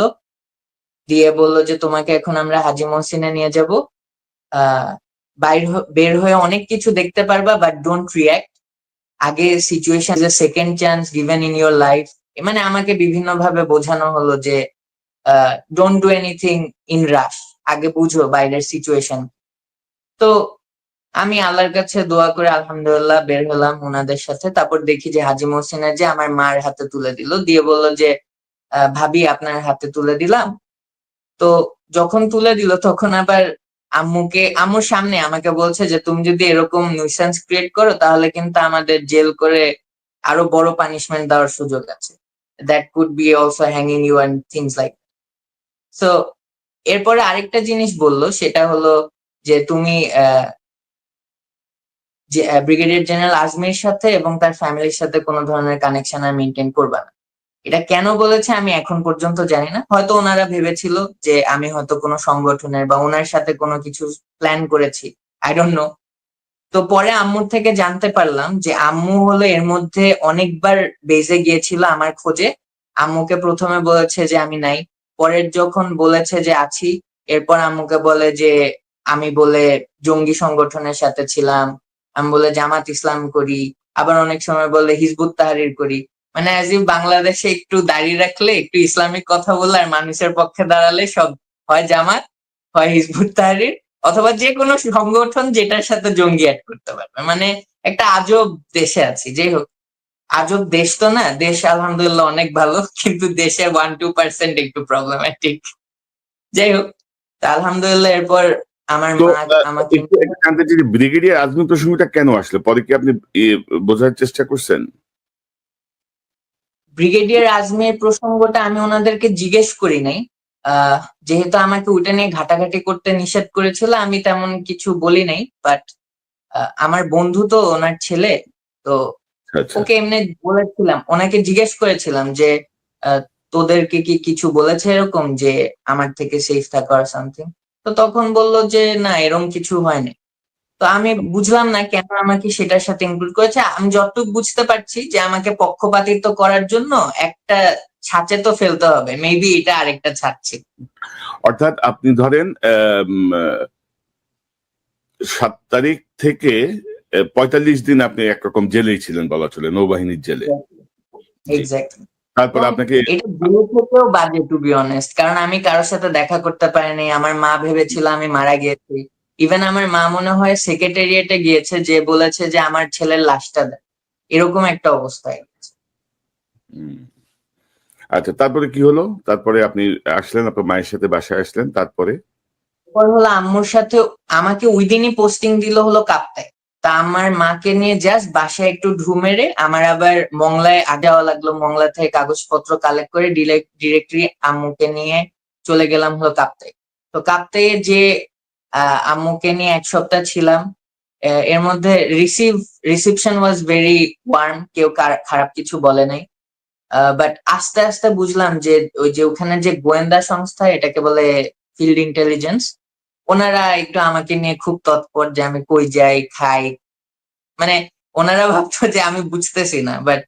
দিয়ে বললো যে তোমাকে এখন আমরা হাজী মহসিনে নিয়ে যাব, বের হয়ে অনেক কিছু দেখতে পারবা, বাট ডোন্ট রিয়াক্ট। আগে situation is a second chance given in your life, মানে আমাকে বিভিন্ন ভাবে বোঝানো হলো যে ডোন্ট ডু এনিথিং ইন রাশ, আগে বুঝো বাইরের সিচুয়েশন। তো আমি আল্লাহর কাছে দোয়া করে আলহামদুলিল্লাহ বের হলাম ওনাদের সাথে। তারপর দেখি যে হাজী মহসিনা যে আমার মার হাতে তুলে দিল, দিয়ে বললো যে ভাবি আপনার হাতে তুলে দিলাম। তো যখন তুলে দিল তখন আবার আম্মুর সামনে আমাকে বলছে যে তুমি যদি এরকম নিউসেন্স ক্রিয়েট করো তাহলে কিন্তু আমাদের জেল করে আরো বড় পানিশমেন্ট দেওয়ার সুযোগ আছে, that could be also hanging you and things like. So এরপরে আরেকটা জিনিস বললো, সেটা হলো যে তুমি যে ব্রিগেডিয়ার জেনারেল আজমির সাথে এবং তার ফ্যামিলির সাথে কোনো ধরনের কানেকশন আর মেনটেন করবা না। এটা কেন বলেছে আমি এখন পর্যন্ত জানি না, হয়তো ওনারা ভেবেছিল যে আমি হয়তো কোনো সংগঠনের বা ওনার সাথে কোনো কিছু প্ল্যান করেছি, আই ডোন্ট নো। তো পরে আম্মুর থেকে জানতে পারলাম যে আম্মু হলো এর মধ্যে অনেকবার বেজে গিয়েছিল আমার খোঁজে। আম্মুকে প্রথমে বলেছে যে আমি নাই, পরের যখন বলেছে যে আছি, এরপর আম্মুকে বলে যে আমি বলে জঙ্গি সংগঠনের সাথে ছিলাম, আমি বলে জামাত ইসলাম করি, আবার অনেক সময় বলে হিজবুত তাহরির করি। মানে অ্যাজ ইফ বাংলাদেশে একটু দাঁড়িয়ে রাখলে, একটু ইসলামিক কথা বললে আর মানুষের পক্ষে দাঁড়ালে সব হয় জামাত, হয় হিজবুত তাহরির, অথবা যে কোনো সংগঠন যেটার সাথে জঙ্গি অ্যাড করতে পারবে। মানে একটা আজব দেশে আছি। যাই হোক, আজব দেশ তো না, দেশ আলহামদুলিল্লাহ অনেক ভালো, কিন্তু দেশের 1-2% একটু প্রবলেমেটিক। যাই হোক, তা আলহামদুলিল্লাহ এরপর আমার তো মা আমাকে একটু জানতে চাই, ব্রিগেডিয়ার আজমি প্রসঙ্গটা কেন আসলো, পরে কি আপনি বোঝার চেষ্টা করছেন? ব্রিগেডিয়ার আজমের প্রসঙ্গটা আমি ওনাদেরকে জিজ্ঞেস করি নাই, যেহেতু আমাকে ওইটা নিয়ে ঘাটাঘাটি করতে নিষেধ করেছিল, আমি তেমন কিছু বলি নাই। বাট আমার বন্ধু তো ওনার ছেলে, তো আচ্ছা। ওকে এমনি বলেছিলাম, ওনাকে জিজ্ঞেস করেছিলাম যে তোদেরকে কি কিছু বলেছে এরকম যে আমার থেকে সেফ থাকা আর সামথিং। তো তখন বললো যে না, এরকম কিছু হয়নি। তো আমি বুঝলাম না কেন আমাকে সেটার সাথে ইনক্লুড করেছে। আমি যতটুকু বুঝতে পারছি যে আমাকে পক্ষপাতিত্ব করার জন্য একটা ছাঁচে তো ফেলতে হবে, মেবি এটা আরেকটা ছাঁচ ছিল। অর্থাৎ আপনি ধরেন 7 তারিখ থেকে 45 দিন আপনি একরকম জেলেই ছিলেন বলা চলে, নৌবাহিনীর জেলে। জি। এক্স্যাক্টলি। তারপরে আপনাকে এটা জেল থেকেও বাজে, টু বি অনেস্ট, কারণ আমি কারোর সাথে দেখা করতে পারিনি। আমার মা ভেবেছিল আমি মারা গিয়েছি। ইভেন আমার মা মনে হয় সেক্রেটারিয়েটে গিয়েছে, যে বলেছে যে আমার ছেলের লাশটা দেয়, এরকম একটা অবস্থায়। হুম। আচ্ছা, তারপরে কি হলো? তারপরে আপনি আসলেন, আপনার মায়ের সাথে বাসায় আসলেন, তারপরে? এরপর হলো আম্মুর সাথে, আমাকে ওই দিনই পোস্টিং দিল হলো কাপ্তায়। তা আমার মাকে নিয়ে জাস্ট বাসায় একটু ঢু মেরে আমার আবার মংলায় যাওয়া লাগলো, মংলা থেকে কাগজপত্র কালেক্ট করে ডিরেক্টলি আম্মুকে নিয়ে চলে গেলাম হলো কাপ্তায়। তো কাপ্তায়ে যে আম্মুকে নিয়ে 1 সপ্তাহ ছিলাম। এর মধ্যে রিসিপশন ওয়াজ ভেরি ওয়ার্ম, কেউ খারাপ কিছু বলে নাই। বাট আস্তে আস্তে বুঝলাম যে ওই যে ওখানে যে গোয়েন্দা সংস্থা, এটাকে বলে ফিল্ড ইন্টেলিজেন্স, ওনারা একটু আমাকে নিয়ে খুব তৎপর, যে আমি কই যাই খাই। মানে ওনারা ভাবতো যে আমি বুঝতেছি না, বাট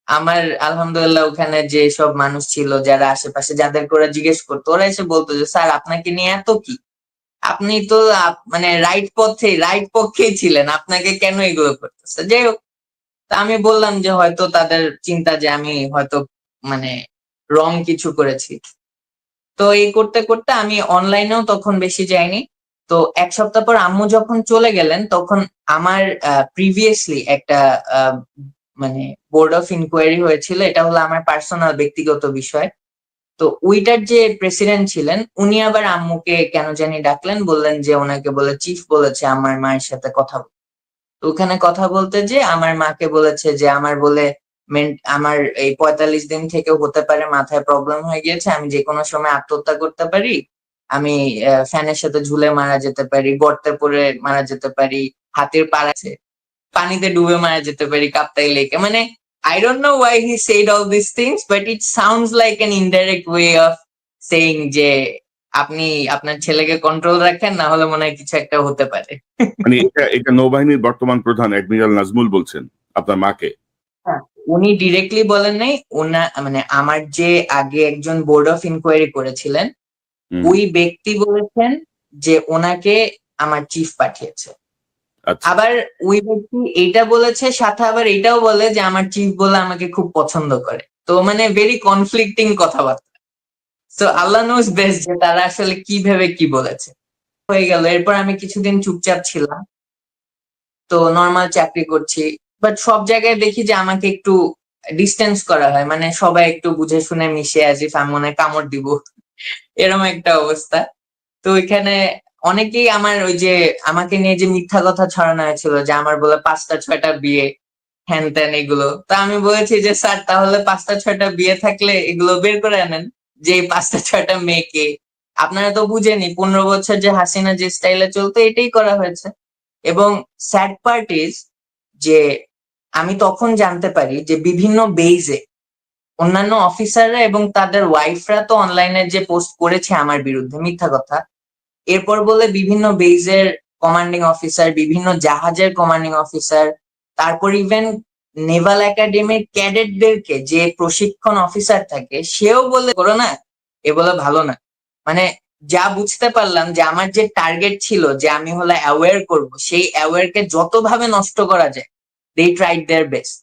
আমার আলহামদুলিল্লাহ ওখানে যে সব মানুষ ছিল যারা আশেপাশে, যাদেরকে ওরা জিজ্ঞেস করতো, ওরা এসে বলতো যে স্যার আপনাকে নিয়ে এত কি, আপনি তো মানে রাইট পক্ষেই ছিলেন, আপনাকে কেন এগুলো করতেছে? যাই হোক, তা আমি বললাম যে হয়তো তাদের চিন্তা যে আমি হয়তো মানে রং কিছু করেছি। তো এই করতে করতে আমি অনলাইনেও তখন বেশি যাইনি। তো এক সপ্তাহ পর আম্মু যখন চলে গেলেন তখন আমার প্রিভিয়াসলি একটা আহ, মানে বোর্ড অফ ইনকোয়ারি হয়েছিল, এটা হলো আমার পার্সোনাল ব্যক্তিগত বিষয়। তো ওইটার যে প্রেসিডেন্ট ছিলেন উনি আবার আম্মুকে কেন জানি ডাকলেন, বললেন যে ওনাকে বলে চিফ বলেছে আমার মায়ের সাথে কথা বলতে। তো ওখানে কথা বলতে যে আমার মাকে বলেছে যে আমার বলে আমার এই 45 দিন থেকেও হতে পারে মাথায় প্রবলেম হয়ে গিয়েছে, আমি যে কোনো সময় আত্মহত্যা করতে পারি, আমি ফ্যানের সাথে ঝুলে মারা যেতে পারি, গর্তে পড়ে মারা যেতে পারি, হাতির পাড়া আছে, পানিতে ডুবে মারা যেতে পারি কাপ্তাই লেকে। মানে I don't know why he said all these things, but it sounds like an indirect way of saying যে আপনি আপনার ছেলেকে কন্ট্রোল রাখেন, না হলে মনে হয় কিছু একটা হতে পারে। মানে এটা নৌবাহিনীর বর্তমান প্রধান অ্যাডমিরাল নাজমুল বলছেন আপনার মাকে? হ্যাঁ, উনি ডিরেক্টলি বলেন নাই, মানে আমার যে আগে একজন বোর্ড অফ ইনকোয়ারি করেছিলেন হুম, ওই ব্যক্তি বলেছেন যে ওনাকে আমার চিফ পাঠিয়েছে। আচ্ছা। আবার ওই ব্যক্তি এইটা বলেছে, সাথে আবার এটাও বলে যে আমার চিফ বলে আমাকে খুব পছন্দ করে। তো মানে ভেরি কনফ্লিক্টিং কথাবার্তা। তো আল্লাহ নোজ বেস্ট যে তারা আসলে কি ভেবে কি বলেছে। হয়ে গেল, এরপর আমি কিছুদিন চুপচাপ ছিলাম, তো নর্মাল চাকরি করছি। বাট সব জায়গায় দেখি যে আমাকে একটু ডিস্টেন্স করা হয়, মানে সবাই একটু বুঝে শুনে মিশে, অ্যাজ ইফ আমি মনে হয় কামড় দিব, এরকম একটা অবস্থা। তো ওইখানে অনেকেই আমার ওই যে আমাকে নিয়ে যে মিথ্যা কথা ছড়ানো হয়েছিল যে আমার বলে 5টা 6টা বিয়ে, হ্যান ত্যান এগুলো। তো আমি বলেছি যে স্যার তাহলে 5টা 6টা বিয়ে থাকলে এগুলো বের করে আনেন, যে এই 5টা 6টা মেয়েকে। আপনারা তো বুঝেনি 15 বছর যে হাসিনা যে স্টাইলে চলতো এটাই করা হয়েছে। এবং স্যাড পার্ট ইজ যে আমি তখন জানতে পারি যে বিভিন্ন বেইজে অন্যান্য অফিসাররা এবং তাদের ওয়াইফরা তো অনলাইনে যে পোস্ট করেছে আমার বিরুদ্ধে মিথ্যা কথা, এরপর বলে বিভিন্ন বেইজের কমান্ডিং অফিসার, বিভিন্ন জাহাজের কমান্ডিং অফিসার, তারপর ইভেন নেভাল একাডেমির ক্যাডেটদেরকে যে প্রশিক্ষণ অফিসার থাকে সেও বলে করো না, এ বলে ভালো না। মানে যা বুঝতে পারলাম যে আমার যে টার্গেট ছিল যে আমি হলো অ্যাওয়্যার করব, সেই অ্যাওয়্যার কে যতভাবে নষ্ট করা যায় দে ট্রাইড দেয়ার বেস্ট।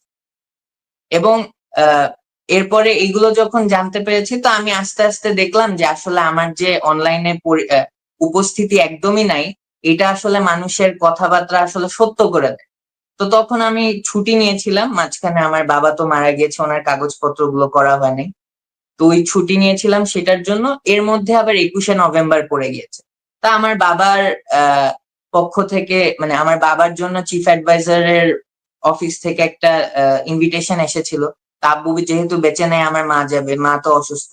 এবং আহ, এরপরে এগুলো যখন জানতে পেরেছি তো আমি আস্তে আস্তে দেখলাম যে আসলে আমার যে অনলাইনে উপস্থিতি একদমই নাই, এটা আসলে মানুষের কথাবার্তা আসলে সত্য করে দেয়। তো তখন আমি ছুটি নিয়েছিলাম, মাঝখানে আমার বাবা তো মারা গিয়েছে, ওনার কাগজপত্র গুলো করা হয়নি। তো ওই ছুটি নিয়েছিলাম সেটার জন্য, এর মধ্যে আবার 21শে নভেম্বর পড়ে গিয়েছে। তা আমার বাবার আহ পক্ষ থেকে, মানে আমার বাবার জন্য চিফ অ্যাডভাইজারের অফিস থেকে একটা ইনভিটেশন এসেছিল। তা আব্বু যেহেতু বেঁচে নেই, আমার মা যাবে, মা তো অসুস্থ।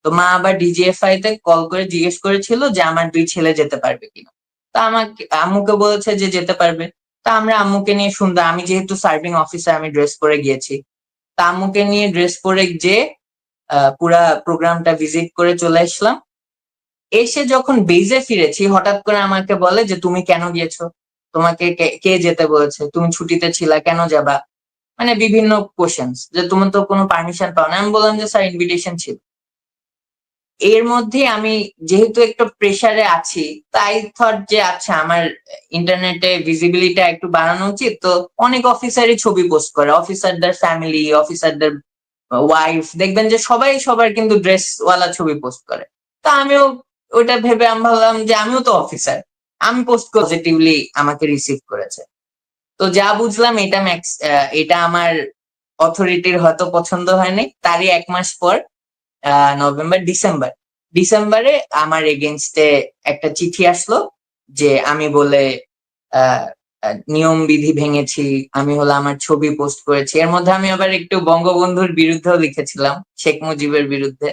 তো মা আবার ডিজিএফআই তে কল করে জিজ্ঞেস করেছিল যে আমার 2 ছেলে যেতে পারবে কিনা। তা আমাকে আম্মুকে বলেছে যে যেতে পারবে। তা আমরা আম্মুকে নিয়ে সুন্দর, আমি যেহেতু সার্ভিং অফিসার আমি ড্রেস পরে গিয়েছি। তা আম্মুকে নিয়ে ড্রেস পরে যে পুরা প্রোগ্রামটা ভিজিট করে চলে আসলাম। এসে যখন বেজে ফিরেছি হঠাৎ করে আমাকে বলে যে তুমি কেন গিয়েছো, তোমাকে কে যেতে বলেছে, তুমি ছুটিতে ছিলা কেন যাবা, মানে বিভিন্ন কোশ্চেন্স, যে তুমি তো কোনো পারমিশন পাও না। আমি বললাম যে স্যার ইনভিটেশন ছিল। এর মধ্যে আমি যেহেতু একটু প্রেসারে আছি, তাই থট যে আচ্ছা আমার ইন্টারনেটে ভিজিবিলিটি একটু বাড়ানো উচিত। তো অনেক অফিসারই ছবি পোস্ট করে, অফিসারদের ফ্যামিলি, অফিসারদের ওয়াইফ, দেখবেন যে সবাই সবার কিন্তু ড্রেস ওয়ালা ছবি পোস্ট করে। তা আমিও ওইটা ভেবে আমি ভাবলাম যে আমিও তো অফিসার, আমি পোস্ট পজিটিভলি আমাকে রিসিভ করেছে। তো যা বুঝলাম এটা এটা আমার অথরিটির হয়তো পছন্দ হয়নি। তারই 1 মাস পর ডিসেম্বরে আমার এগেনস্টে একটা চিঠি আসলো যে আমি বলে আহ নিয়ম বিধি ভেঙেছি, আমি হলো আমার ছবি পোস্ট করেছি। এর মধ্যে আমি আবার একটু বঙ্গবন্ধুর বিরুদ্ধেও লিখেছিলাম, শেখ মুজিবের বিরুদ্ধে,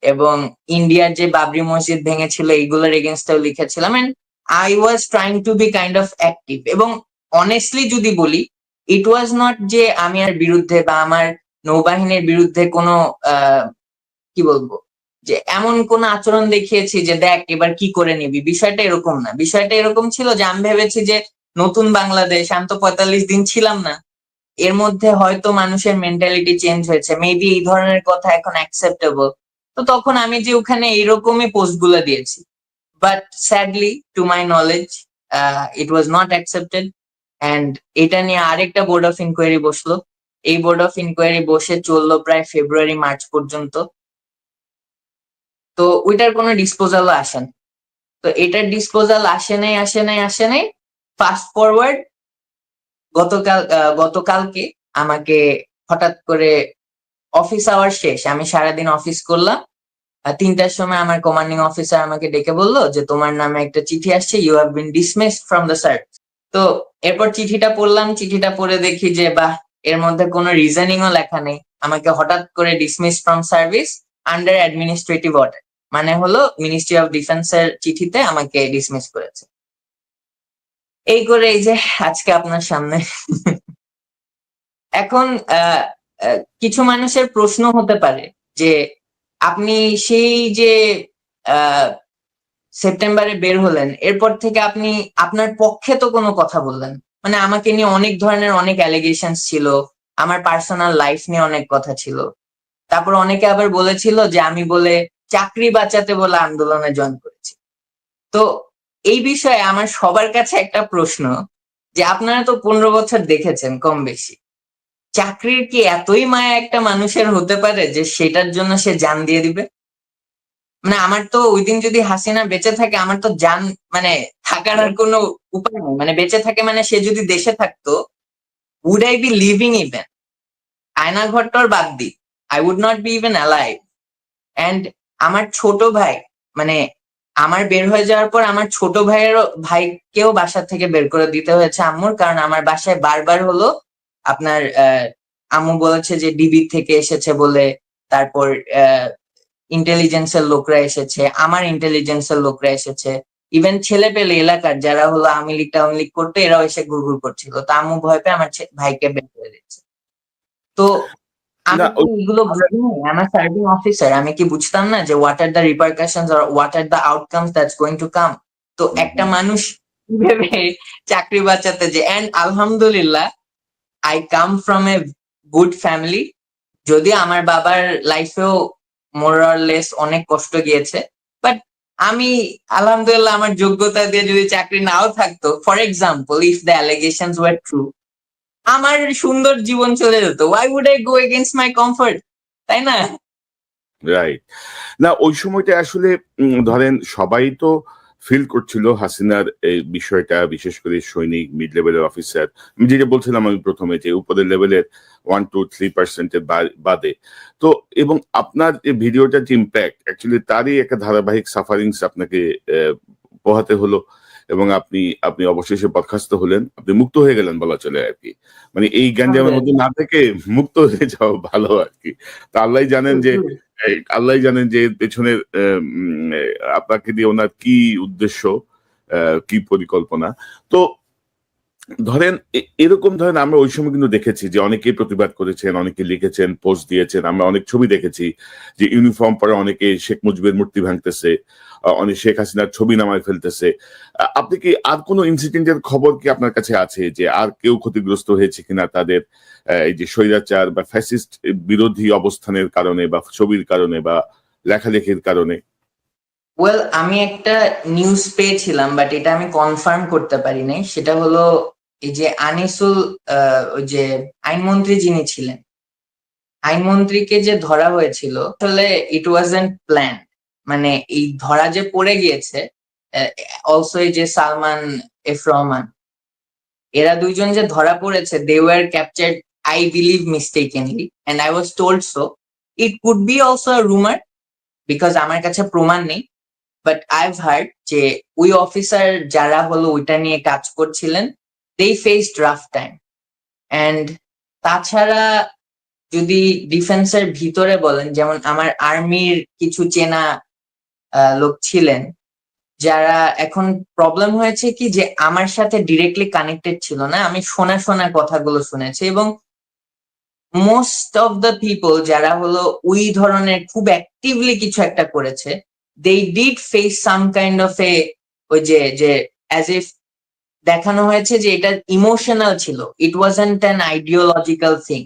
এবং ইন্ডিয়ার যে বাবরি মসজিদ ভেঙেছিল এইগুলোর এগেনস্টেও লিখেছিলাম। And I was trying to be kind of active. এবং অনেস্টলি যদি বলি, ইট ওয়াজ নট যে আমি আর বিরুদ্ধে বা আমার নৌবাহিনীর বিরুদ্ধে কোনো কি বলবো, যে এমন কোন আচরণ দেখিয়েছি যে দেখ এবার কি করে নিবি, বিষয়টা এরকম না। বিষয়টা এরকম ছিল যে আমি ভেবেছি যে নতুন বাংলাদেশ, আমি তো 45 দিন ছিলাম না, এর মধ্যে হয়তো মানুষের মেন্টালিটি চেঞ্জ হয়েছে, মেবি এই ধরনের কথা এখন অ্যাকসেপ্টেবল। তো তখন আমি যে ওখানে এইরকমই পোস্ট গুলো দিয়েছি। But sadly to my knowledge it was not accepted. And এটা নিয়ে আরেকটা বোর্ড অফ ইনকোয়ারি বসলো। এই বোর্ড অফ ইনকোয়ারি বসে চললো প্রায় ফেব্রুয়ারি মার্চ পর্যন্ত। তো ওইটার কোনো ডিসপোজালও আসেন। তো এটার ডিসপোজাল আসে নাই। ফাস্ট ফরওয়ার্ড গতকালকে আমাকে হঠাৎ করে অফিস আওয়ার শেষ, আমি সারাদিন অফিস করলাম, 3টার সময় আমার কমান্ডিং অফিসার আমাকে ডেকে বললো যে তোমার নামে একটা চিঠি আসছে, you have been dismissed from the service. তো এরপর চিঠিটা পড়লাম, চিঠিটা পড়ে দেখি যে বাহ, এর মধ্যে কোনো রিজনিংও লেখা নেই। আমাকে হঠাৎ করে dismiss from service under administrative order, মানে হলো মিনিস্ট্রি অফ ডিফেন্স এর চিঠিতে আমাকে ডিসমিস করেছে। এই করে এই যে আজকে আপনার সামনে। এখন কিছু মানুষের প্রশ্ন হতে পারে যে আপনি সেই যে সেপ্টেম্বরে বের হলেন, এরপর থেকে আপনি আপনার পক্ষে তো কোনো কথা বললেন, মানে আমাকে নিয়ে অনেক ধরনের অনেক অ্যালিগেশনস ছিল, আমার পার্সোনাল লাইফ নিয়ে অনেক কথা ছিল। তারপর অনেকে আবার বলেছিল যে আমি বলে চাকরি বাঁচাতে বলে আন্দোলনে জয়েন করেছি। তো এই বিষয়ে আমার সবার কাছে একটা প্রশ্ন, যে আপনারা তো 15 বছর দেখেছেন কম বেশি, চাকরির কি এতই মায়া একটা মানুষের হতে পারে যে সেটার জন্য সে জান দিয়ে দিবে? মানে আমার তো ওই দিন যদি হাসিনা বেঁচে থাকে, আমার তো জান মানে থাকার আর কোনো উপায় নেই। মানে বেঁচে থাকে মানে সে যদি দেশে থাকতো, would I be living even? আয়না ঘরটার বাদ দি, I would not be even alive. And আমার ছোট ভাই, মানে আমার বের হয়ে যাওয়ার পর আমার ছোট ভাইকেও বাসা থেকে বের করে দিতে হয়েছে আম্মুর, কারণ আমার বাসায় বারবার হলো আপনার আম্মু বলেছে যে ডিবি থেকে এসেছে বলে, তারপর ইন্টেলিজেন্সের লোকরা এসেছে, আমার ইন্টেলিজেন্সের লোকরা এসেছে, ইভেন ছেলে পেলে এলাকার যারা হলো আওয়ামী লীগ করতো এরাও এসে ঘুরঘুর করছিল। তো আম্মু ভয় পেয়ে আমার ভাইকে বের করে দিচ্ছে। তো আমি না কি এগুলো বুঝিনি? আমার সার্ভিং অফিসার, আমি কি বুঝতাম না যে what are the repercussions or what are the outcomes that's going to come? তো একটা মানুষ কিভাবে চাকরি বাঁচাতে যে, এন্ড আলহামদুলিল্লাহ I come from a good family. যদি আমার বাবার লাইফেও মোরলেস অনেক কষ্ট গিয়েছে, বাট আমি আলহামদুলিল্লাহ আমার যোগ্যতা দিয়ে যদি চাকরি নাও থাকতো, for example if the allegations were true, আমার সুন্দর জীবন চলে যেত। Why would I go against my comfort, তাই না? রাইট। না ওই সময়টা আসলে ধরেন সবাই তো ফিল করছিল হাসিনার এই বিষয়টা, বিশেষ করে সৈনিক, মিড লেভেলের অফিসার, আমি যেটা বলছিলাম আমি প্রথমে, যে উপরের লেভেলের 1-2-3% বাদে। তো এবং আপনার এই ভিডিওটার যে ইম্প্যাক্ট, অ্যাকচুয়ালি তারই একটা ধারাবাহিক সাফারিংস আপনাকে পোহাতে হলো, এবং আপনি আপনি অবশেষে বরখাস্ত হলেন, আপনি মুক্ত হয়ে গেলেন বলা চলে আর কি। মানে এই গ্যাঞ্জামের মধ্যে না থেকে মুক্ত হয়ে যাওয়া ভালো আর কি। তো আল্লাহই জানেন যে এর পেছনের আপনাকে দিয়ে ওনার কি উদ্দেশ্য, কি পরিকল্পনা। তো ধরেন এরকম ধরেন আমরা ওই সময় কিন্তু দেখেছি যে অনেকেই প্রতিবাদ করেছেন, অনেকে লিখেছেন, পোস্ট দিয়েছেন, আমরা অনেক ছবি দেখেছি যে ইউনিফর্ম পরে অনেকে শেখ মুজিবের মূর্তি ভাঙতেছে, অনেক শেখ হাসিনার ছবি নামায় ফেলতেছে। আপনি কি আর কোনো ইনসিডেন্টের খবর কি আপনার কাছে আছে যে আর কেউ ক্ষতিগ্রস্ত হয়েছে কিনা তাদের এই যে স্বৈরাচার বা ফ্যাসিস্ট বিরোধী অবস্থানের কারণে, বা ছবির কারণে, বা লেখালেখির কারণে? ওয়েল, আমি একটা নিউজ পেয়েছিলাম, বাট এটা আমি কনফার্ম করতে পারি নাই। সেটা হলো এই যে আনিসুল, ওই যে আইনমন্ত্রী যিনি ছিলেন, আইনমন্ত্রীকে যে ধরা হয়েছিল, আসলে ইট ওয়াজন্ট প্ল্যান। মানে এই ধরা যে পড়ে গিয়েছে, অলসো এই যে সালমান এফ রহমান, এরা দুইজন যে ধরা পড়েছে, they were captured I believe mistakenly, and I was told so. It could be also a rumour, because আমার কাছে প্রমাণ নেই, বাট আইভ হার্ড যে ওই অফিসার যারা হলো ওইটা নিয়ে কাজ করছিলেন, দে ফেসড রাফ টাইম। অ্যান্ড তাছাড়া যদি ডিফেন্সের ভিতরে বলেন, যেমন আমার আর্মির কিছু চেনা লোক ছিলেন, যারা এখন প্রবলেম হয়েছে কি যে আমার সাথে ডিরেক্টলি কানেক্টেড ছিল না, আমি শোনা কথাগুলো শুনেছি। এবং মোস্ট অফ দ্য পিপল যারা হলো ওই ধরনের খুব অ্যাক্টিভলি কিছু একটা করেছে, they did face some kind of a, ওই যে as if দেখানো হয়েছে যে এটা ইমোশনাল ছিল, ইট ওয়াজন্ট অ্যান আইডিওলজিক্যাল থিং।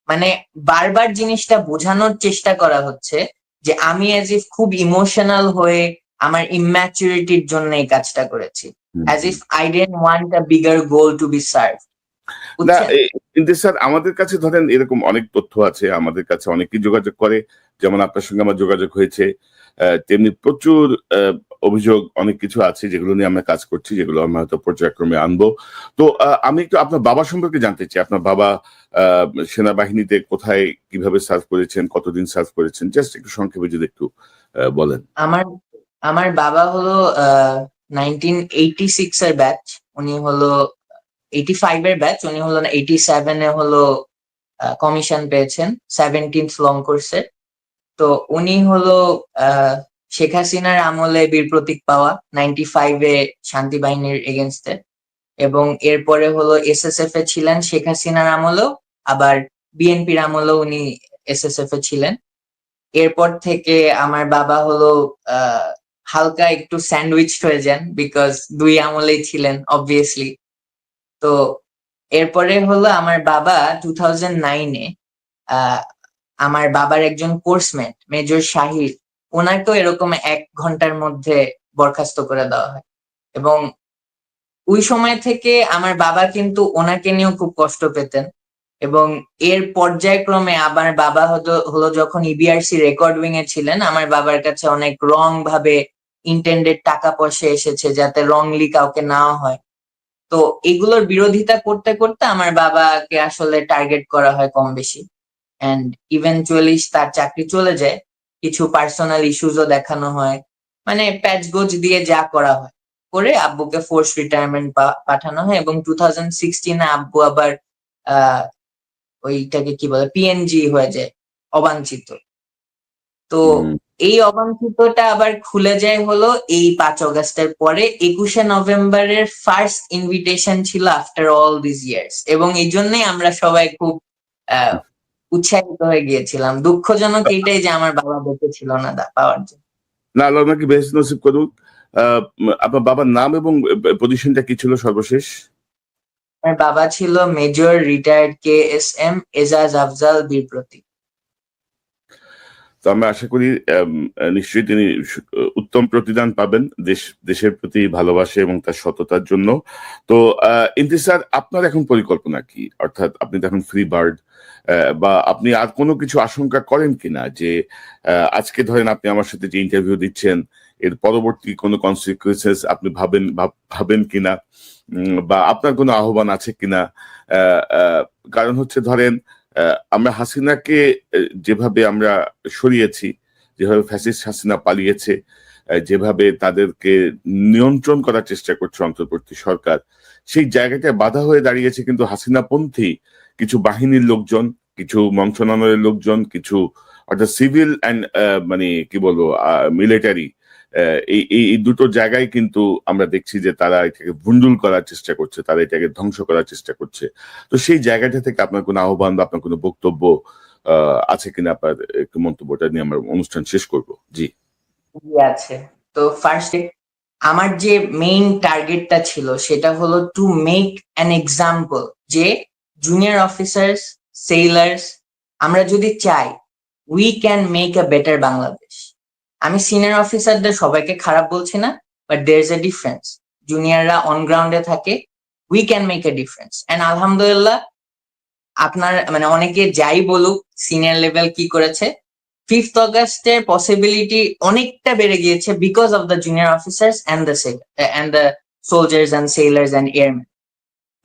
মানে বারবার জিনিসটা বোঝানোর চেষ্টা করা হচ্ছে যে আমি as if খুব ইমোশনাল হয়ে আমার ইম্যাচুরিটির জন্য এই কাজটা করেছি, hmm, as if I didn't want a bigger goal to be serve, না বুঝছেন? কিন্তু স্যার আমাদের কাছে ধরেন এরকম অনেক তথ্য আছে, আমাদের কাছে অনেকেই যোগাযোগ করে, যেমন আপনার সঙ্গে আমার যোগাযোগ হয়েছে। তেমনি প্রচুর অভিযোগ অনেক কিছু আছে যেগুলো নিয়ে আমরা কাজ করছি, যেগুলো আমরা হয়তো পর্যায়ক্রমে আনবো। তো আমি একটু আপনার বাবা সম্পর্কে জানতে চাই। আপনার বাবা সেনাবাহিনীতে কোথায় কিভাবে সার্ভ করেছেন, কতদিন সার্ভ করেছেন? জাস্ট একটু সংক্ষেপে যদি একটু বলেন। আমার আমার বাবা হলো 1986 এর ব্যাচ, উনি হলো 85 এর ব্যাচ, উনি হলো 87 এ হলো কমিশন পেয়েছেন 17th লং কোর্সে। তো উনি হলো আহ, শেখ হাসিনার আমলে বীর প্রতীক পাওয়া 95 এ শান্তি বাহিনীর এগেনস্টে, এবং এরপরে হলো এসএসএফ এ ছিলেন শেখ হাসিনার আমলেও, আবার বিএনপির আমলেও উনি এসএসএফ এ ছিলেন। এরপর থেকে আমার বাবা হলো আহ হালকা একটু স্যান্ডউইচ হয়ে যান, বিকজ দুই আমলেই ছিলেন অবভিয়াসলি। তো এরপরে হলো আমার বাবা 2009-এ আমার বাবার একজন কোর্সমেট মেজর শাহির, ওনাকেও এরকম 1 ঘন্টার মধ্যে বরখাস্ত করে দেওয়া হয়। এবং ওই সময় থেকে আমার বাবা কিন্তু ওনাকে নিয়েও খুব কষ্ট পেতেন। এবং এর পর্যায়ক্রমে আমার বাবা হলো যখন ইবিআরসি রেকর্ড উইং এ ছিলেন, আমার বাবার কাছে অনেক রং ভাবে ইন্টেন্ডেড টাকা পয়সা এসেছে যাতে রংলি কাউকে নেওয়া হয়। তো এগুলোর বিরোধিতা করতে করতে আমার বাবাকে আসলে টার্গেট করা হয় কম বেশি, এন্ড ইভেনচুয়ালি তার চাকরি চলে যায়। কিছু পার্সোনাল ইস্যুজও দেখানো হয়, মানে প্যাচগোজ দিয়ে যা করা হয় করে আব্বুকে ফোর্স রিটায়ারমেন্ট পাঠানো হয়। এবং 2016-এ আব্বু আবার আহ ওইটাকে কি বলে পিএনজি হয়ে যায়, অবাঞ্ছিত। তো হুম। এই অবাঞ্ছিতটা আবার খুলে যায় হলো এই 5 অগাস্টের পরে। 21শে নভেম্বরের ফার্স্ট ইনভিটেশন ছিল আফটার অল দিস ইয়ার্স, এবং এই জন্যই আমরা সবাই খুব আহ উৎসাহিত হয়ে গিয়েছিলাম। দুঃখজনক এইটাই যে আমার বাবা বেঁচে ছিল না পাওয়ার জন্য। না, আল্লাহ ওনাকে বেহেশত নসিব করুক। আপনার বাবার নাম এবং পজিশনটা কি ছিল সর্বশেষ? আমার বাবা ছিল major retired KSM Ejaz Afzal বীর প্রতীক। তো আমরা আশা করি নিশ্চয়ই তিনি উত্তম প্রতিদান পাবেন দেশের প্রতি ভালোবাসা এবং তার সততার জন্য। তো ইন্তিসার, আপনার এখন পরিকল্পনা কি? অর্থাৎ আপনি তো এখন ফ্রি বার্ড, বা আপনি আর কোনো কিছু আশঙ্কা করেন কিনা যে আজকে ধরেন আপনি আমার সাথে যে ইন্টারভিউ দিচ্ছেন, এর পরবর্তী কোনো কনসিকুয়েন্সেস আপনি ভাবেন কিনা, বা আপনার কোনো আহ্বান আছে কিনা? কারণ হচ্ছে ধরেন আমরা হাসিনাকে যেভাবে আমরা সরিয়েছি, যেভাবে ফ্যাসিস্ট হাসিনা পালিয়েছে, যেভাবে তাদেরকে নিয়ন্ত্রণ করার চেষ্টা করছে অন্তর্বর্তী সরকার, সেই জায়গাটায় বাধা হয়ে দাঁড়িয়েছে কিন্তু হাসিনাপন্থী কিছু বাহিনীর লোকজন, কিছু মন্ত্রণালয়ের লোকজন, কিছু অর্থাৎ সিভিল অ্যান্ড মানে কি বলবো মিলিটারি, এই দুটো জায়গায় কিন্তু আমরা দেখছি যে তারা এটাকে ভুন্ডুল করার চেষ্টা করছে, তারা এটাকে ধ্বংস করার চেষ্টা করছে। তো সেই জায়গাটা থেকে আপনার কোনো আহ্বান বা আপনার কোনো বক্তব্য আছে কিনা? আপনার একটু মন্তব্যটা নিয়ে আমরা অনুষ্ঠান শেষ করব। জি। আছে। তো ফার্স্টে আমার যে মেইন টার্গেটটা ছিল সেটা হলো টু মেক অ্যান এক্সাম্পল, যে জুনিয়র অফিসার্স, সেলার্স, আমরা যদি চাই we can make a better Bangladesh. আমি সিনিয়র অফিসারদের সবাইকে খারাপ বলছি না, but there is a difference. জুনিয়ররা অন গ্রাউন্ডে থাকে, we can make a difference. And আলহামদুলিল্লাহ, আপনার মানে অনেকে যাই বলুক সিনিয়র লেভেল কি করেছে, 5th অগাস্টের পসিবিলিটি অনেকটা বেড়ে গিয়েছে because of the junior officers and the soldiers and sailors and airman.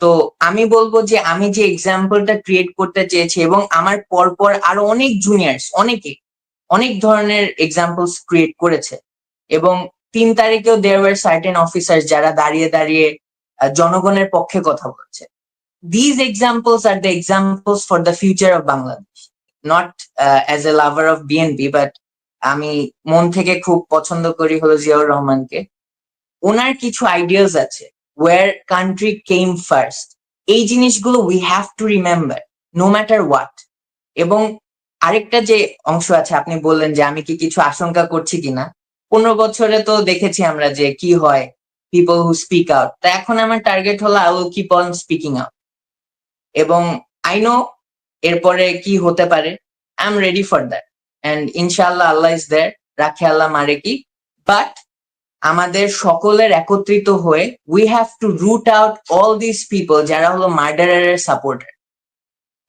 তো আমি বলবো যে আমি যে এক্সাম্পলটা ক্রিয়েট করতে চেয়েছি, এবং আমার পরপর আরো অনেক জুনিয়র্স অনেকে অনেক ধরনের এক্সাম্পলস ক্রিয়েট করেছে। এবং 3 তারিখেও দেয়ার ওয়ার সার্টেন অফিসার্স যারা দাঁড়িয়ে দাঁড়িয়ে জনগণের পক্ষে কথা বলছে। These examples are the examples for the future of Bangladesh. Not as a lover of BNP, but আমি মন থেকে খুব পছন্দ করি হলো জিয়াউর রহমানকে। ওনার কিছু আইডিয়াস আছে, where country came first, এই জিনিসগুলো we have to remember no matter what. এবং আরেকটা যে অংশ আছে, আপনি বললেন যে আমি কি কিছু আশঙ্কা করছি কিনা। 15 বছরে তো দেখেছি আমরা যে কি হয়, people who speak out. তো এখন আমার টার্গেট হলো I will keep on speaking out. এবং আই নো এরপরে কি হতে পারে, I am ready for that, and ইনশাআল্লাহ আল্লাহ ইজ দেয়ার, রাখে আল্লাহ মারে কি। বাট আমাদের সকলের একত্রিত হয়ে we have to root out all this people যারা হলো মার্ডারারের সাপোর্টার।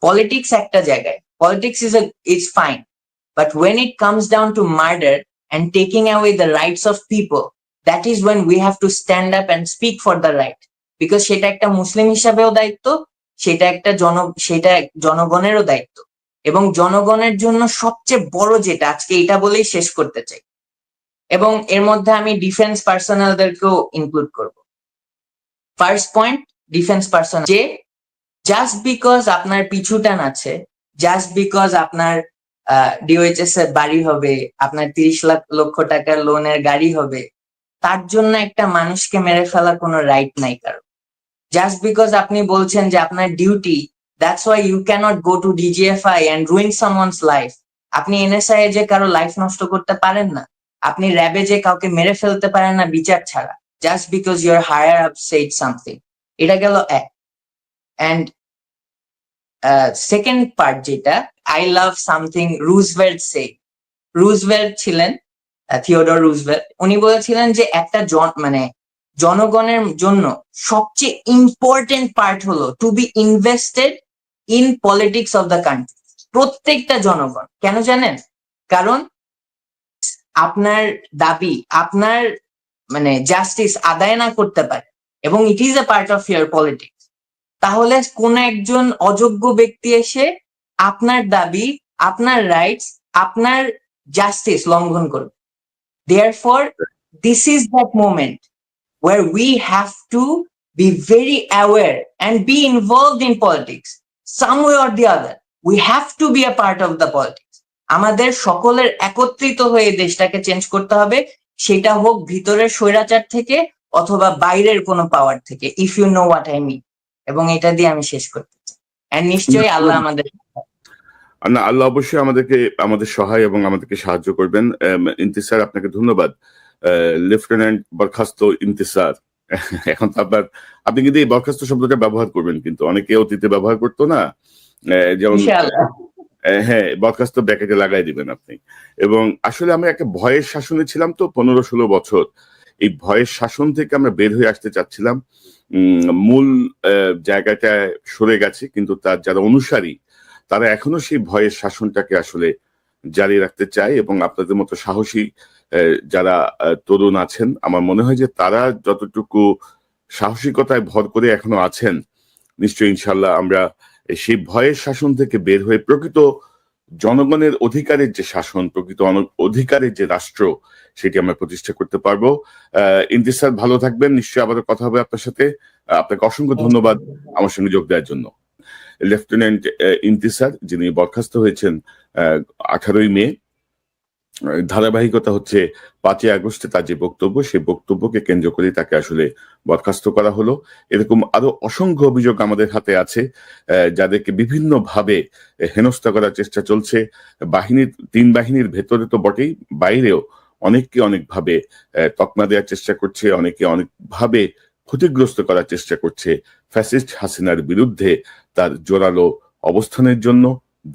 পলিটিক্স একটা জায়গায়, politics is fine, but when it comes down to murder and taking away the rights of people, that is when we have to stand up and speak for the right. Because সেটা একটা মুসলিম হিসাবেও দায়িত্ব, সেটা জনগণেরও দায়িত্ব। এবং জনগণের জন্য সবচেয়ে বড় যেটা, আজকে এটা বলেই শেষ করতে চাই, এবং এর মধ্যে আমি ডিফেন্স পার্সোনালদেরকেও ইনক্লুড করব। ফার্স্ট পয়েন্ট, ডিফেন্স পার্সোনাল, যে জাস্ট বিকজ আপনার পিছুটান আছে, জাস্ট বিকজ আপনার ডিওএইচএস এর বাড়ি হবে, আপনার 30 লক্ষ টাকার লোনের গাড়ি হবে, তার জন্য একটা মানুষকে মেরে ফেলা কোনো রাইট নাই কারো। জাস্ট বিকজ আপনি বলছেন যে আপনার duty, that's why you can't go to DGFI and ruin someone's life. আপনি এনএসআই এ যে কারো লাইফ নষ্ট করতে পারেন না, আপনি র্যাবে যে কাউকে মেরে ফেলতে পারেন না বিচার ছাড়া, just because your higher up said something. এটা গেল এক। অ্যান্ড সেকেন্ড পার্ট যেটা, I love something Roosevelt say. Roosevelt ছিলেন থিওডর রুজভেল্ট, উনি বলেছিলেন যে একটা জনগণের জন্য সবচেয়ে ইম্পর্টেন্ট পার্ট হলো to be invested in politics of the country. প্রত্যেকটা জনগণ। কেন জানেন? কারণ আপনার দাবি, আপনার জাস্টিস আদায় না করতে পারে, এবং it is a part of year politics, তাহলে কোন একজন অযোগ্য ব্যক্তি এসে আপনার দাবি, আপনার রাইটস, আপনার জাস্টিস লঙ্ঘন করবে। Therefore, this is that moment where we have to be very aware and be involved in politics. Some way or the other, we have to be a part of the politics. আমাদের সকলের একত্রিত হয়ে দেশটাকে change করতে হবে, সেটা হোক ভিতরের স্বৈরাচার থেকে অথবা বাইরের কোনো পাওয়ার থেকে, if you know what I mean. এবং এটা দিয়ে আমি শেষ করতে চাই। এন্ড নিশ্চয়ই আল্লাহ আমাদের, না, আল্লাহ অবশ্যই আমাদের সহায় এবং আমাদেরকে সাহায্য করবেন। ইন্তিসার, আপনাকে ধন্যবাদ। লেফটেন্যান্ট বরখাস্ত ইন্তিসার, এখন তো আপনি কিন্তু এই বরখাস্ত শব্দটা ব্যবহার করবেন, কিন্তু অনেকে অতীতে ব্যবহার করতো না, যেমন হ্যাঁ, বরখাস্ত ব্র্যাকেটে লাগাই দিবেন আপনি। এবং আসলে আমরা একটা ভয়ের শাসনে ছিলাম তো 15-16 বছর। এই ভয়ের শাসন থেকে আমরা বের হয়ে আসতে চাচ্ছিলাম, মূল জায়গাটায় সরে গেছে, কিন্তু তার যারা অনুসারী তারা এখনো সেই ভয়ের শাসনটাকে আসলে জারি রাখতে চায়। এবং আপনাদের মতো সাহসী যারা তরুণ আছেন, আমার মনে হয় যে তারা যতটুকু সাহসিকতায় ভর করে এখনো আছেন, নিশ্চয়ই ইনশাল্লাহ আমরা সেই ভয়ের শাসন থেকে বের হয়ে প্রকৃত জনগণের অধিকারের যে শাসন, প্রকৃত অধিকারের যে রাষ্ট্র, সেটি আমরা প্রতিষ্ঠা করতে পারবো। ইন্তিসার, ভালো থাকবেন। নিশ্চয়ই আবারও কথা হবে আপনার সাথে। আপনাকে অসংখ্য ধন্যবাদ আমার সঙ্গে যোগ দেওয়ার জন্য। লেফটেন্যান্ট ইন্তিসার, যিনি বরখাস্ত হয়েছেন 18ই মে, ধারাবাহিকতা হচ্ছে 5ই আগস্টে তার যে বক্তব্য, সেই বক্তব্যকে কেন্দ্র করে তাকে আসলে বরখাস্ত করা হলো। এরকম আরো অসংখ্য অভিযোগ আমাদের হাতে আছে, যাদেরকে বিভিন্ন ভাবে হেনস্থা করার চেষ্টা চলছে। তিন বাহিনীর ভেতরে তো বটেই, বাইরেও অনেককে অনেকভাবে তকমা দেওয়ার চেষ্টা করছে, অনেকে অনেকভাবে ক্ষতিগ্রস্ত করার চেষ্টা করছে ফ্যাসিস্ট হাসিনার বিরুদ্ধে তার জোরালো অবস্থানের জন্য,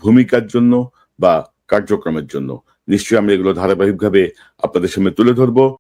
ভূমিকার জন্য বা কার্যক্রমের জন্য। নিশ্চয়ই আমরা এগুলো ধারাবাহিকভাবে আপনাদের সামনে তুলে ধরবো।